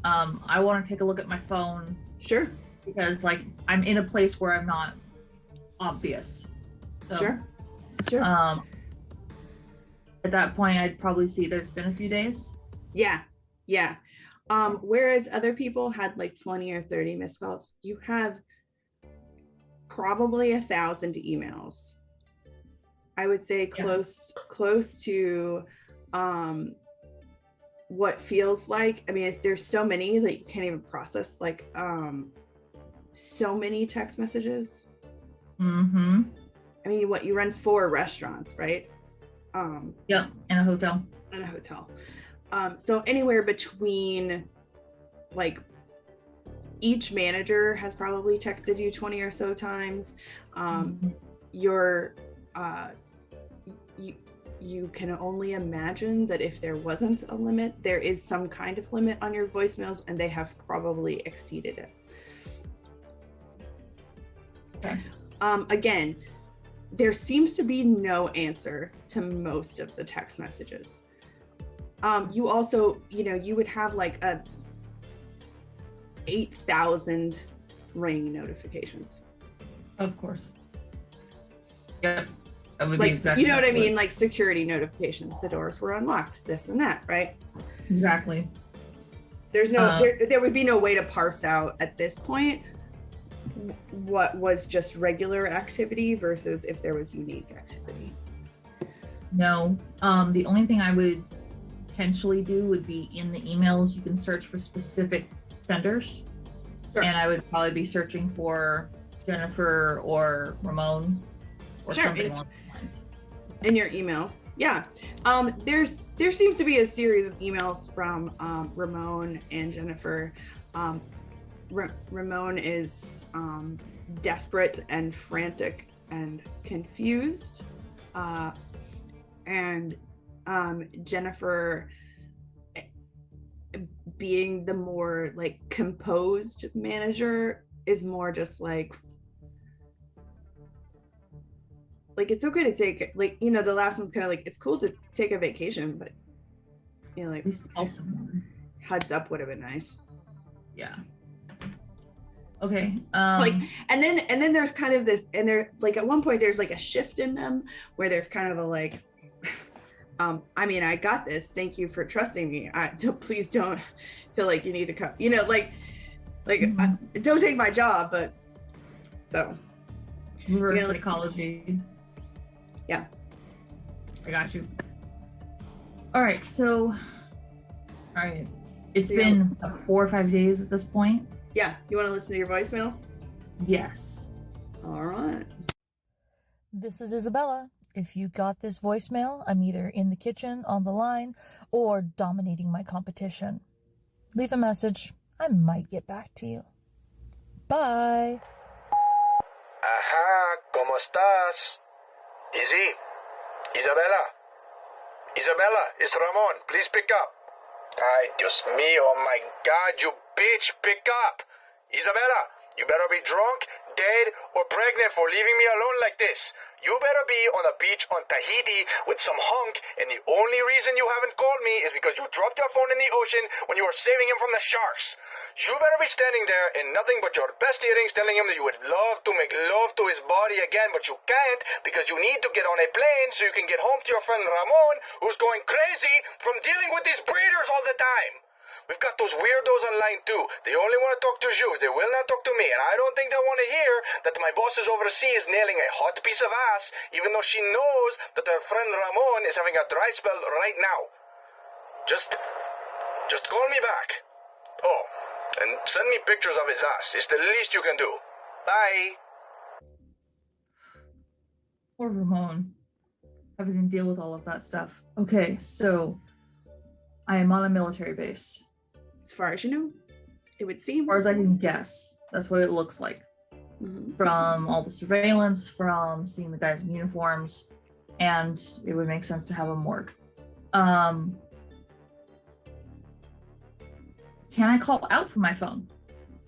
I want to take a look at my phone. Sure. Because like I'm in a place where I'm not obvious. So, Sure. At that point, I'd probably see there's been a few days. Yeah. Whereas other people had like 20 or 30 missed calls, you have probably 1,000 emails. I would say close to what feels like. I mean, there's so many that you can't even process. Like so many text messages. Mm-hmm. I mean, you run 4 restaurants, right? Yep, and a hotel. So anywhere between, like, each manager has probably texted you 20 or so times. You can only imagine that if there wasn't a limit, there is some kind of limit on your voicemails, and they have probably exceeded it. Okay. Again, there seems to be no answer to most of the text messages. You also, you would have like 8,000 ring notifications. Of course. Yep. That would be Like, exactly what I mean? Like security notifications, the doors were unlocked, this and that, right? Exactly. There's no, there would be no way to parse out at this point what was just regular activity versus if there was unique activity? No. The only thing I would potentially do would be in the emails, you can search for specific senders. Sure. And I would probably be searching for Jennifer or Ramon or Sure. something along those lines. In your emails. Yeah. There seems to be a series of emails from Ramon and Jennifer. Ramon is desperate and frantic and confused. And Jennifer, being the more like composed manager, is more just like it's okay to take, like, you know, the last one's kind of like, it's cool to take a vacation, but, you know, like, At least tell someone. heads up would have been nice. Yeah. Okay. Like, and then there's kind of this, and there, like, at one point there's like a shift in them where there's kind of a like, I mean, I got this. Thank you for trusting me. Please don't feel like you need to come. You know, like, don't take my job. But so reverse you know, psychology. Yeah, I got you. All right. So, all right. It's been 4 or 5 days at this point. Yeah. You want to listen to your voicemail? Yes. All right. This is Isabella. If you got this voicemail, I'm either in the kitchen, on the line, or dominating my competition. Leave a message. I might get back to you. Bye. Ajá, ¿cómo estás? Izzy, Isabella. Isabella, it's Ramon. Please pick up. Ay, Dios mío, oh my God, you bitch, pick up. Isabella, you better be drunk, dead, or pregnant for leaving me alone like this. You better be on a beach on Tahiti with some hunk, and the only reason you haven't called me is because you dropped your phone in the ocean when you were saving him from the sharks. You better be standing there in nothing but your best earrings telling him that you would love to make love to his body again, but you can't because you need to get on a plane so you can get home to your friend Ramon, who's going crazy from dealing with these breeders all the time. We've got those weirdos online too. They only want to talk to you. They will not talk to me. And I don't think they want to hear that my boss is overseas nailing a hot piece of ass, even though she knows that her friend Ramon is having a dry spell right now. Just call me back. Oh, and send me pictures of his ass. It's the least you can do. Bye. Poor Ramon. Having to deal with all of that stuff. Okay, so I am on a military base. As far as you know, it would seem. As far as I can guess, that's what it looks like. Mm-hmm. From all the surveillance, from seeing the guys in uniforms, and it would make sense to have a morgue. Can I call out from my phone?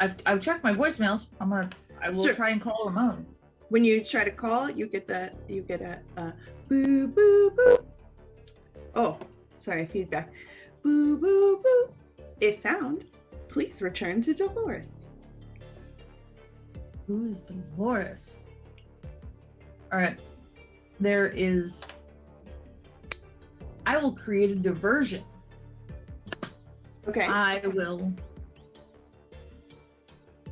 I've checked my voicemails. I will Sure. try and call Ramon. When you try to call, you get a boo boo boo. Oh, sorry, feedback. Boo boo boo. If found, please return to Dolores. Who is Dolores? All right. I will create a diversion. Okay. I will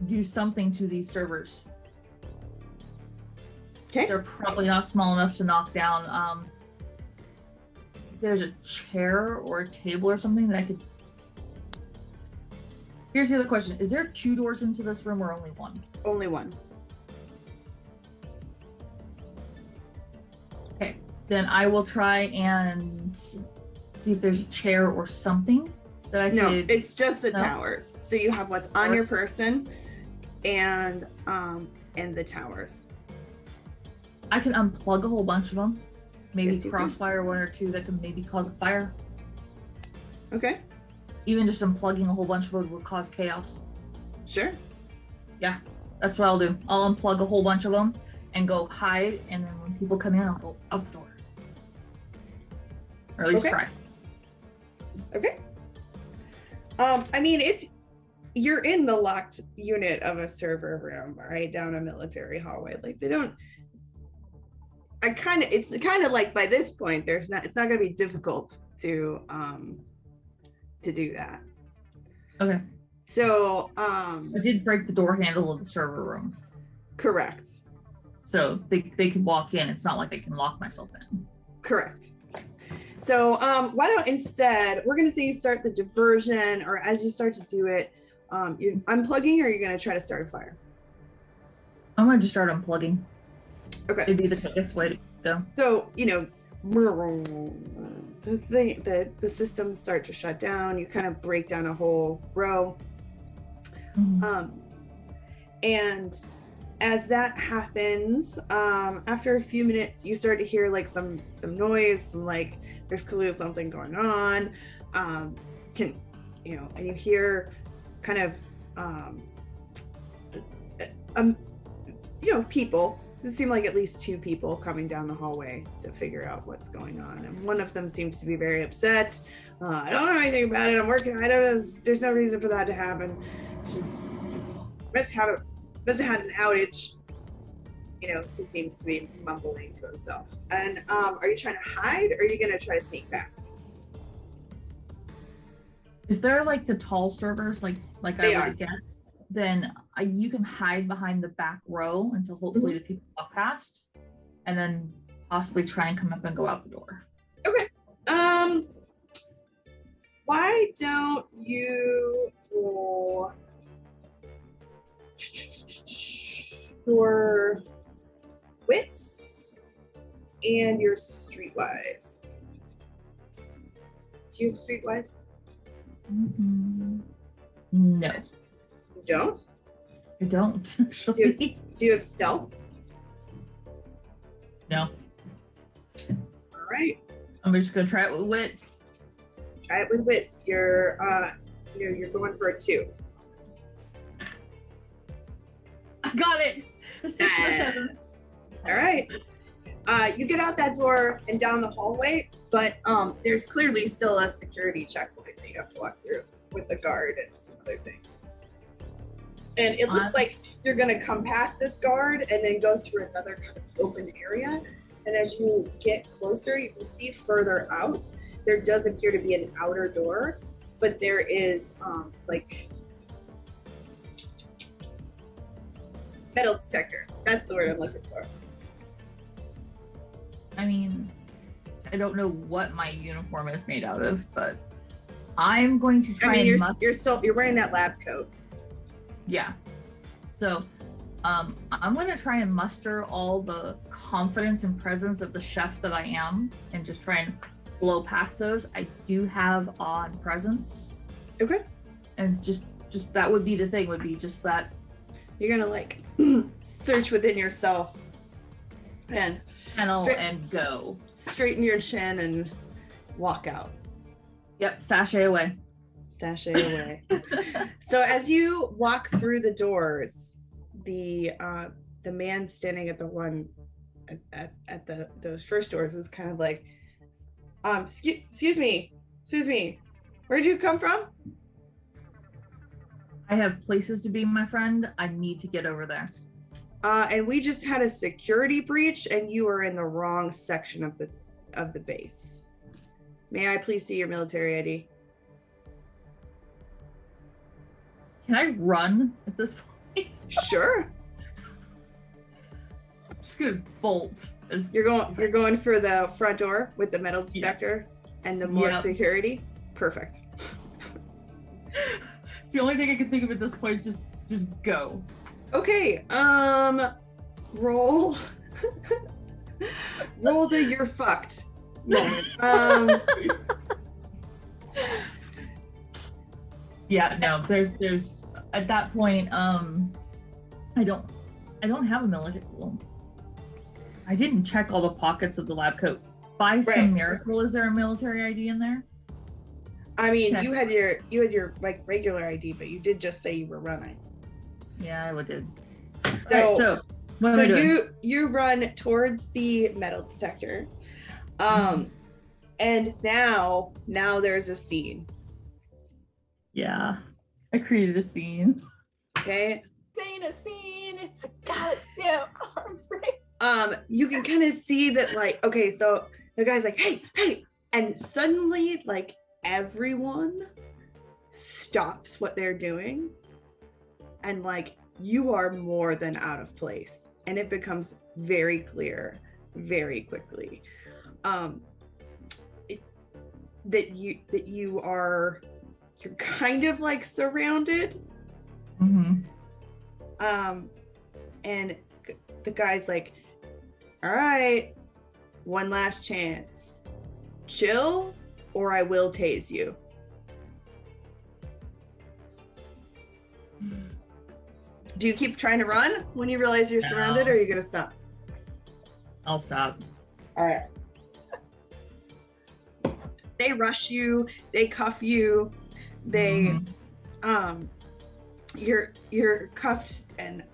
do something to these servers. Okay. They're probably not small enough to knock down. If there's a chair or a table or something that I could. Here's the other question. Is there 2 doors into this room or only 1? Only one. Okay. Then I will try and see if there's a chair or something that I No, could. it's just the No? towers. So you have what's on your person and the towers. I can unplug a whole bunch of them. Maybe Yes, you can. crossfire 1 or 2 that could maybe cause a fire. Okay. Even just unplugging a whole bunch of them would cause chaos. Sure. Yeah, that's what I'll do. I'll unplug a whole bunch of them and go hide, and then when people come in, I'll go out the door. Or at least Okay. try. Okay. I mean, you're in the locked unit of a server room, right, down a military hallway. Like they don't. It's kind of like by this point, it's not going to be difficult to do that. Okay. So I did break the door handle of the server room. Correct. So they can walk in. It's not like they can lock myself in. Correct. So why don't instead, we're going to say you start the diversion, or as you start to do it, you're unplugging, or you're going to try to start a fire? I'm going to just start unplugging. Okay. It'd be the quickest way to go. So, the systems start to shut down. You kind of break down a whole row. Mm-hmm. And as that happens, after a few minutes, you start to hear like some noise, some like there's clearly something going on. And you hear kind of people. It seemed like at least two people coming down the hallway to figure out what's going on. And one of them seems to be very upset. I don't know anything about it. I'm working. I don't know. There's no reason for that to happen. Just must have had an outage. He seems to be mumbling to himself. And are you trying to hide, or are you going to try to sneak past? If they're like the tall servers, like I would guess, then you can hide behind the back row until hopefully the people walk past, and then possibly try and come up and go out the door. Okay. Why don't you roll your wits and your streetwise? Do you have streetwise? Mm-hmm. No. You don't? I don't. Do you have stealth? No. All right. I'm just gonna try it with wits. Try it with wits. You're going for a 2. I got it. A 6 or 7. All right. You get out that door and down the hallway, but there's clearly still a security checkpoint that you have to walk through with the guard and some other things. And it looks like you're going to come past this guard and then go through another kind of open area. And as you get closer, you can see further out, there does appear to be an outer door, but there is metal detector. That's the word I'm looking for. I mean, I don't know what my uniform is made out of, but I'm going to try. You're wearing that lab coat. Yeah. So, I'm going to try and muster all the confidence and presence of the chef that I am, and just try and blow past those. I do have on presence. Okay. And it's just that would be the thing. Would be just that. You're gonna search within yourself and go. Straighten your chin and walk out. Yep, sashay away. Sashay away. So as you walk through the doors, the man standing at the one at those first doors is kind of like, excuse me, where'd you come from? I have places to be, my friend. I need to get over there. And we just had a security breach, and you are in the wrong section of the base. May I please see your military ID? Can I run at this point? Sure. I'm just gonna bolt. You're going for the front door with the metal detector and the more security. Perfect. It's the only thing I can think of at this point is just go. Okay. Roll. Roll the you're fucked moment. Yeah, no, there's at that point, I don't have a military. Well, I didn't check all the pockets of the lab coat. By some miracle, is there a military ID in there? I mean, you had your like regular ID, but you did just say you were running. Yeah, I did. So what am I doing? You run towards the metal detector, and now there's a scene. Yeah, I created a scene. Okay. Saying a scene. It's a goddamn arms race. You can kind of see that, like, okay, so the guy's like, hey, and suddenly, like, everyone stops what they're doing, and like you are more than out of place, and it becomes very clear very quickly that you're kind of like surrounded. Mm-hmm. And the guy's like, all right, one last chance, chill or I will tase you. Do you keep trying to run when you realize you're surrounded, or are you gonna stop? I'll stop. All right. They rush you, they cuff you, they you're cuffed, and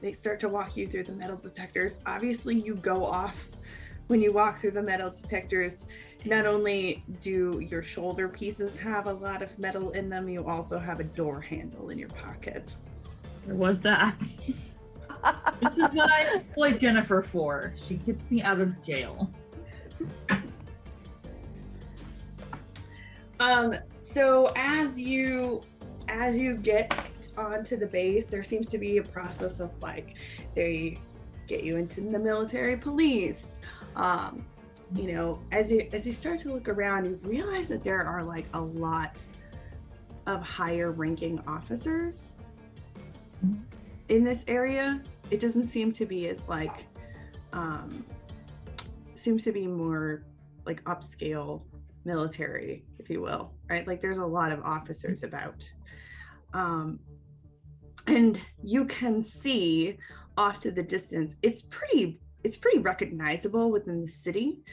they start to walk you through the metal detectors. Obviously you go off when you walk through the metal detectors. Not only do your shoulder pieces have a lot of metal in them, you also have a door handle in your pocket. There was that. This is what I employ Jennifer for. She gets me out of jail. So as you get onto the base, there seems to be a process of like, they get you into the military police. You know, as you start to look around, you realize that there are like a lot of higher ranking officers in this area. It doesn't seem to be as like, seems to be more like upscale military, if you will, right? Like there's a lot of officers about. And you can see off to the distance, it's pretty recognizable within the city.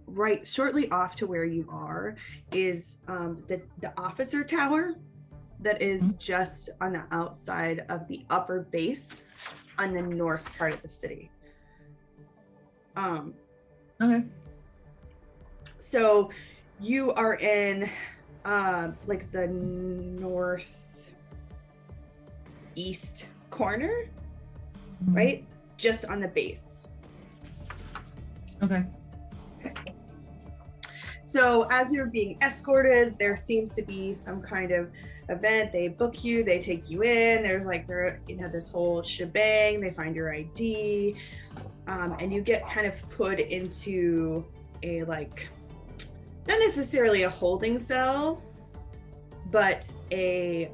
Right shortly off to where you are is the officer tower that is just on the outside of the upper base on the north part of the city. Okay. So you are in like the northeast corner, right? Just on the base. Okay. So as you're being escorted, there seems to be some kind of event. They book you, they take you in. There's like, this whole shebang. They find your ID, and you get kind of put into a like, not necessarily a holding cell, but a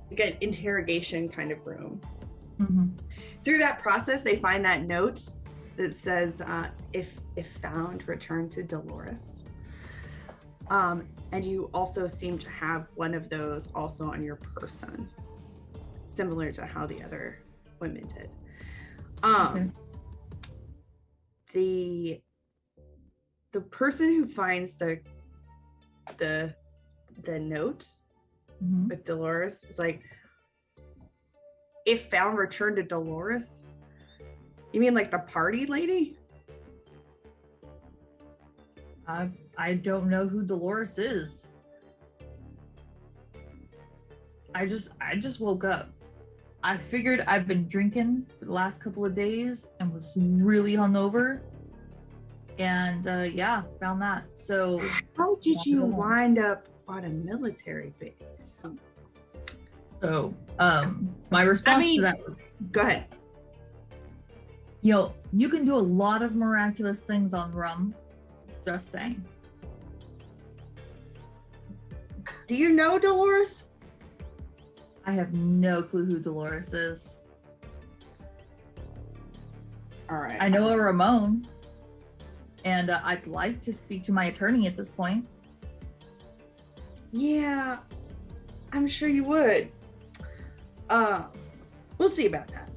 like an interrogation kind of room. Through that process, they find that note that says, if found, return to Dolores. And you also seem to have one of those also on your person, similar to how the other women did. The person who finds the note with Dolores is like, if found, return to Dolores. You mean like the party lady? I don't know who Dolores is. I just woke up. I figured I've been drinking for the last couple of days and was really hungover. And yeah, found that. So how did you wind up on a military base? So my response to that, go ahead. You know, you can do a lot of miraculous things on rum. Just saying. Do you know Dolores? I have no clue who Dolores is. All right. I know a Ramon, and I'd like to speak to my attorney at this point. Yeah, I'm sure you would. We'll see about that.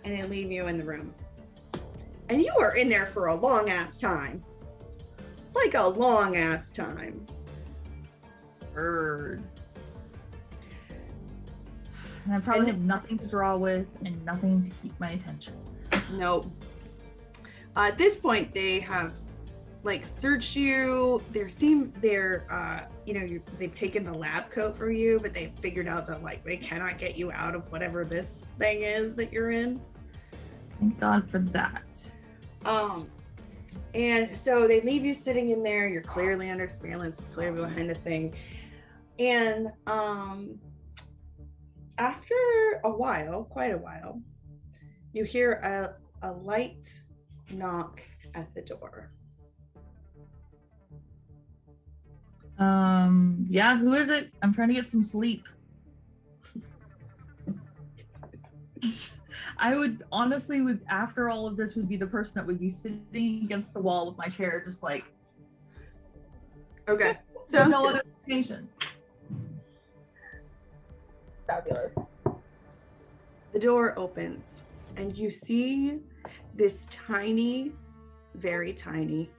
And they leave you in the room. And you were in there for a long ass time. Like a long ass time. Bird. And I probably have nothing to draw with and nothing to keep my attention. Nope. At this point, they have like searched you. They've taken the lab coat from you, but they've figured out that like they cannot get you out of whatever this thing is that you're in. Thank God for that. And so they leave you sitting in there. You're clearly under surveillance, clearly behind a thing. And after a while, quite a while, you hear a light knock at the door. Yeah, who is it? I'm trying to get some sleep. I would honestly, after all of this, would be the person that would be sitting against the wall with my chair, just like. Okay. Sounds no good. other information. Fabulous. The door opens and you see this tiny, very tiny,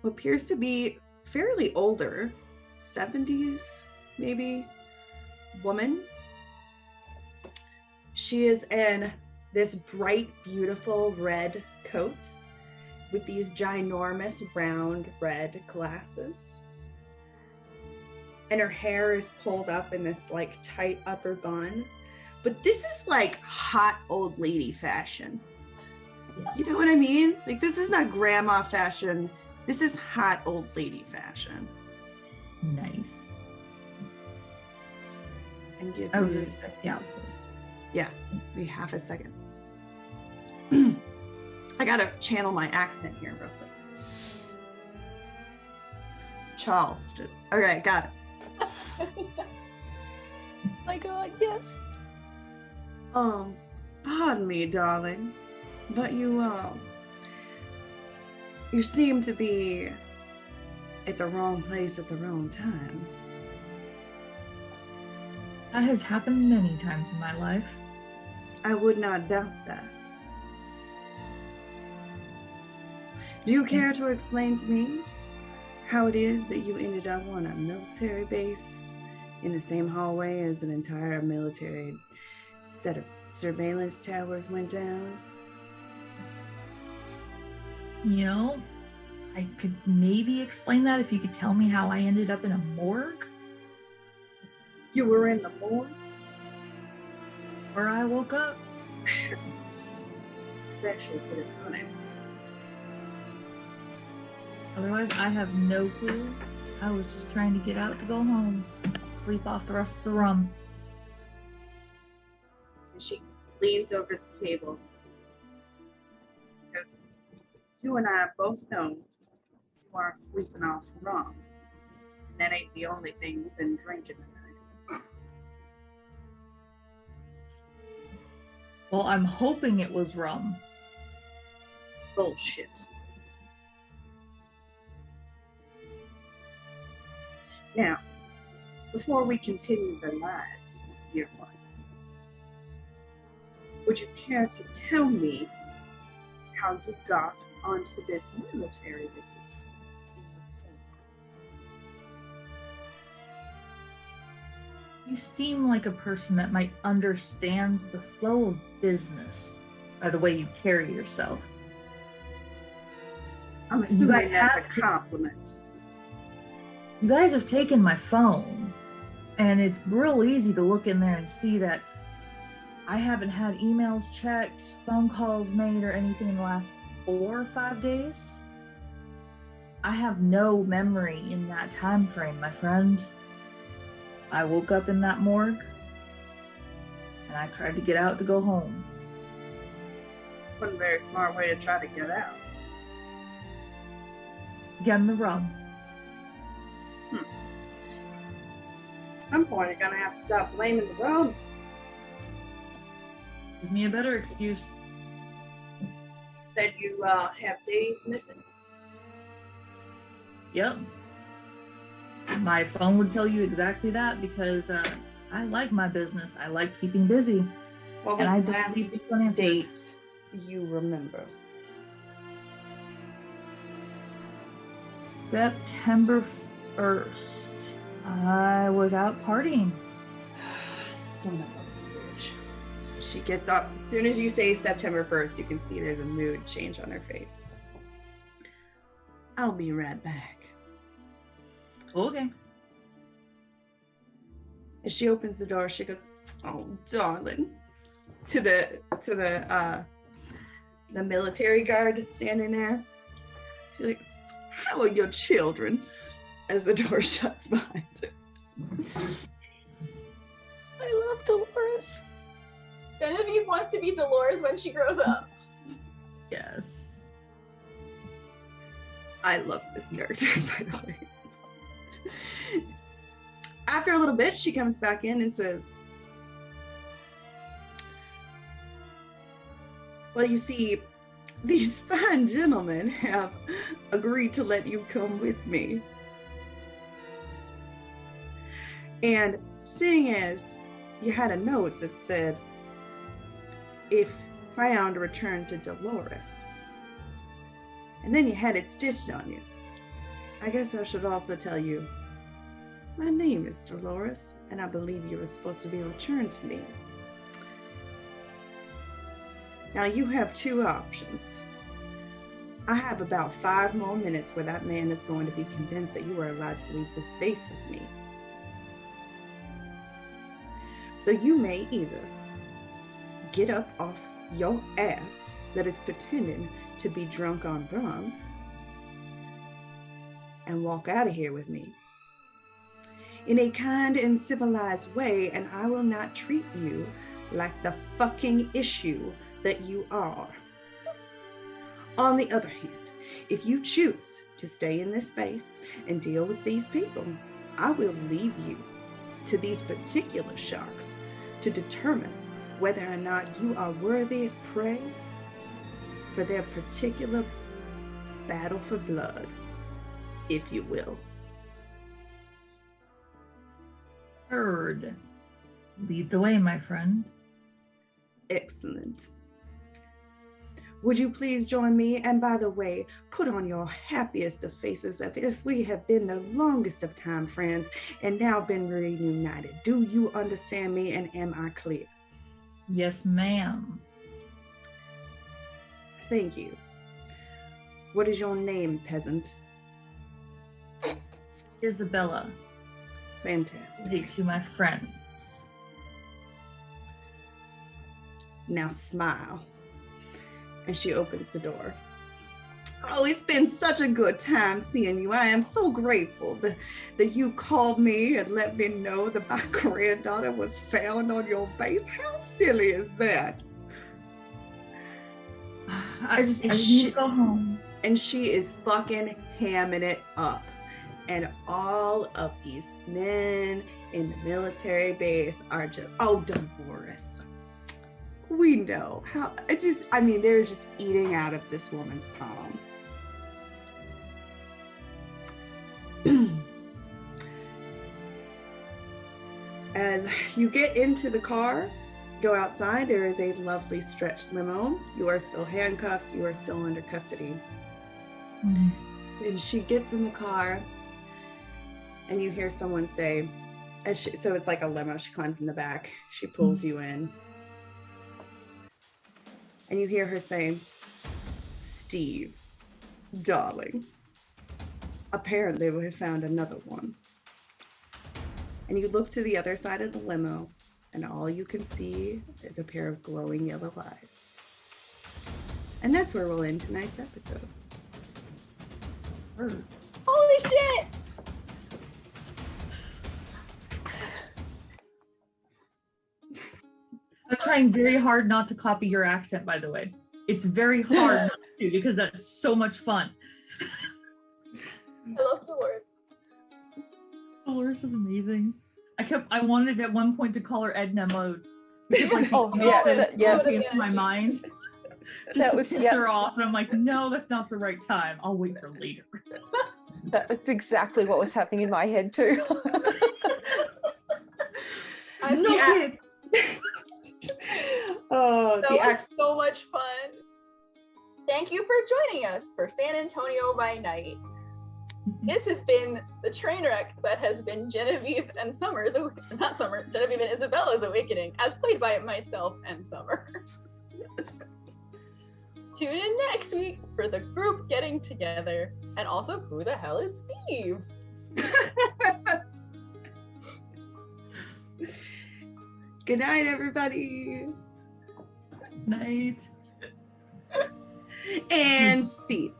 what appears to be fairly older, 70s maybe, woman. She is in this bright, beautiful red coat with these ginormous round red glasses. And her hair is pulled up in this like tight upper bun. But this is like hot old lady fashion. You know what I mean? Like this is not grandma fashion. This is hot old lady fashion. Nice. And give I would me, respect the outfit. yeah, be half a second. I gotta channel my accent here real quick. Charleston. Okay, got it. My God, yes. Pardon me, darling, but you seem to be at the wrong place at the wrong time. That has happened many times in my life. I would not doubt that. Do you care to explain to me how it is that you ended up on a military base in the same hallway as an entire military set of surveillance towers went down? You know, I could maybe explain that if you could tell me how I ended up in a morgue. You were in the morgue? Where I woke up. It's actually pretty funny. Otherwise, I have no clue. I was just trying to get out to go home, sleep off the rest of the rum. And she leans over the table. Because you and I both know you aren't sleeping off rum. And that ain't the only thing you've been drinking tonight. Well, I'm hoping it was rum. Bullshit. Now, before we continue the lies, dear one, would you care to tell me how you got onto this military base? You seem like a person that might understand the flow of business by the way you carry yourself. I'm assuming that's a compliment. You guys have taken my phone, and it's real easy to look in there and see that I haven't had emails checked, phone calls made, or anything in the last 4 or 5 days. I have no memory in that time frame, my friend. I woke up in that morgue, and I tried to get out to go home. Wasn't a very smart way to try to get out. Again, the rum. At some point, you're gonna have to stop blaming the rum. Give me a better excuse. Said you have days missing. Yep. My phone would tell you exactly that because I like my business. I like keeping busy. What and I was the don't last leave people unanswered. date you remember? September 1st. I was out partying. Son of a bitch. She gets up. As soon as you say September 1st, you can see there's a mood change on her face. I'll be right back. Okay. As she opens the door, she goes, "Oh, darling," to the the military guard standing there. She's like, how are your children? As the door shuts behind her. I love Dolores. Genevieve wants to be Dolores when she grows up. Yes. I love this character, by the way. After a little bit, she comes back in and says, well, you see, these fine gentlemen have agreed to let you come with me. And seeing as you had a note that said, if found, return to Dolores. And then you had it stitched on you. I guess I should also tell you, my name is Dolores, and I believe you were supposed to be returned to me. Now you have two options. I have about 5 more minutes where that man is going to be convinced that you are allowed to leave this base with me. So you may either get up off your ass that is pretending to be drunk on rum and walk out of here with me in a kind and civilized way, and I will not treat you like the fucking issue that you are. On the other hand, if you choose to stay in this space and deal with these people, I will leave you to these particular sharks to determine whether or not you are worthy prey for their particular battle for blood, if you will. Heard. Lead the way, my friend. Excellent. Would you please join me? And by the way, put on your happiest of faces as if we have been the longest of time friends and now been reunited. Do you understand me, and am I clear? Yes, ma'am. Thank you. What is your name, peasant? Isabella. Fantastic. Easy to my friends. Now smile. And she opens the door. Oh, it's been such a good time seeing you. I am so grateful that you called me and let me know that my granddaughter was found on your base. How silly is that? I just need to go home. And she is fucking hamming it up. And all of these men in the military base are just, oh, Dolores. We know how, they're just eating out of this woman's palm. As you get into the car, go outside, there is a lovely stretched limo. You are still handcuffed, you are still under custody. Mm-hmm. And she gets in the car, and you hear someone say, so it's like a limo, she climbs in the back, she pulls you in. And you hear her say, Steve, darling, apparently we have found another one. And you look to the other side of the limo, and all you can see is a pair of glowing yellow eyes. And that's where we'll end tonight's episode. Holy shit! I'm trying very hard not to copy your accent, by the way. It's very hard not to, because that's so much fun. I love Dolores. Dolores is amazing. I wanted at one point to call her Edna Mode. Because into my mind. Just to piss her off. And I'm like, no, that's not the right time. I'll wait for later. That's exactly what was happening in my head too. I'm no kid. Oh, that was so much fun. Thank you for joining us for San Antonio by Night. This has been the train wreck that has been Genevieve and Genevieve and Isabella's Awakening, as played by myself and Summer. Tune in next week for the group getting together, and also, who the hell is Steve? Good night, everybody. Night. And scene.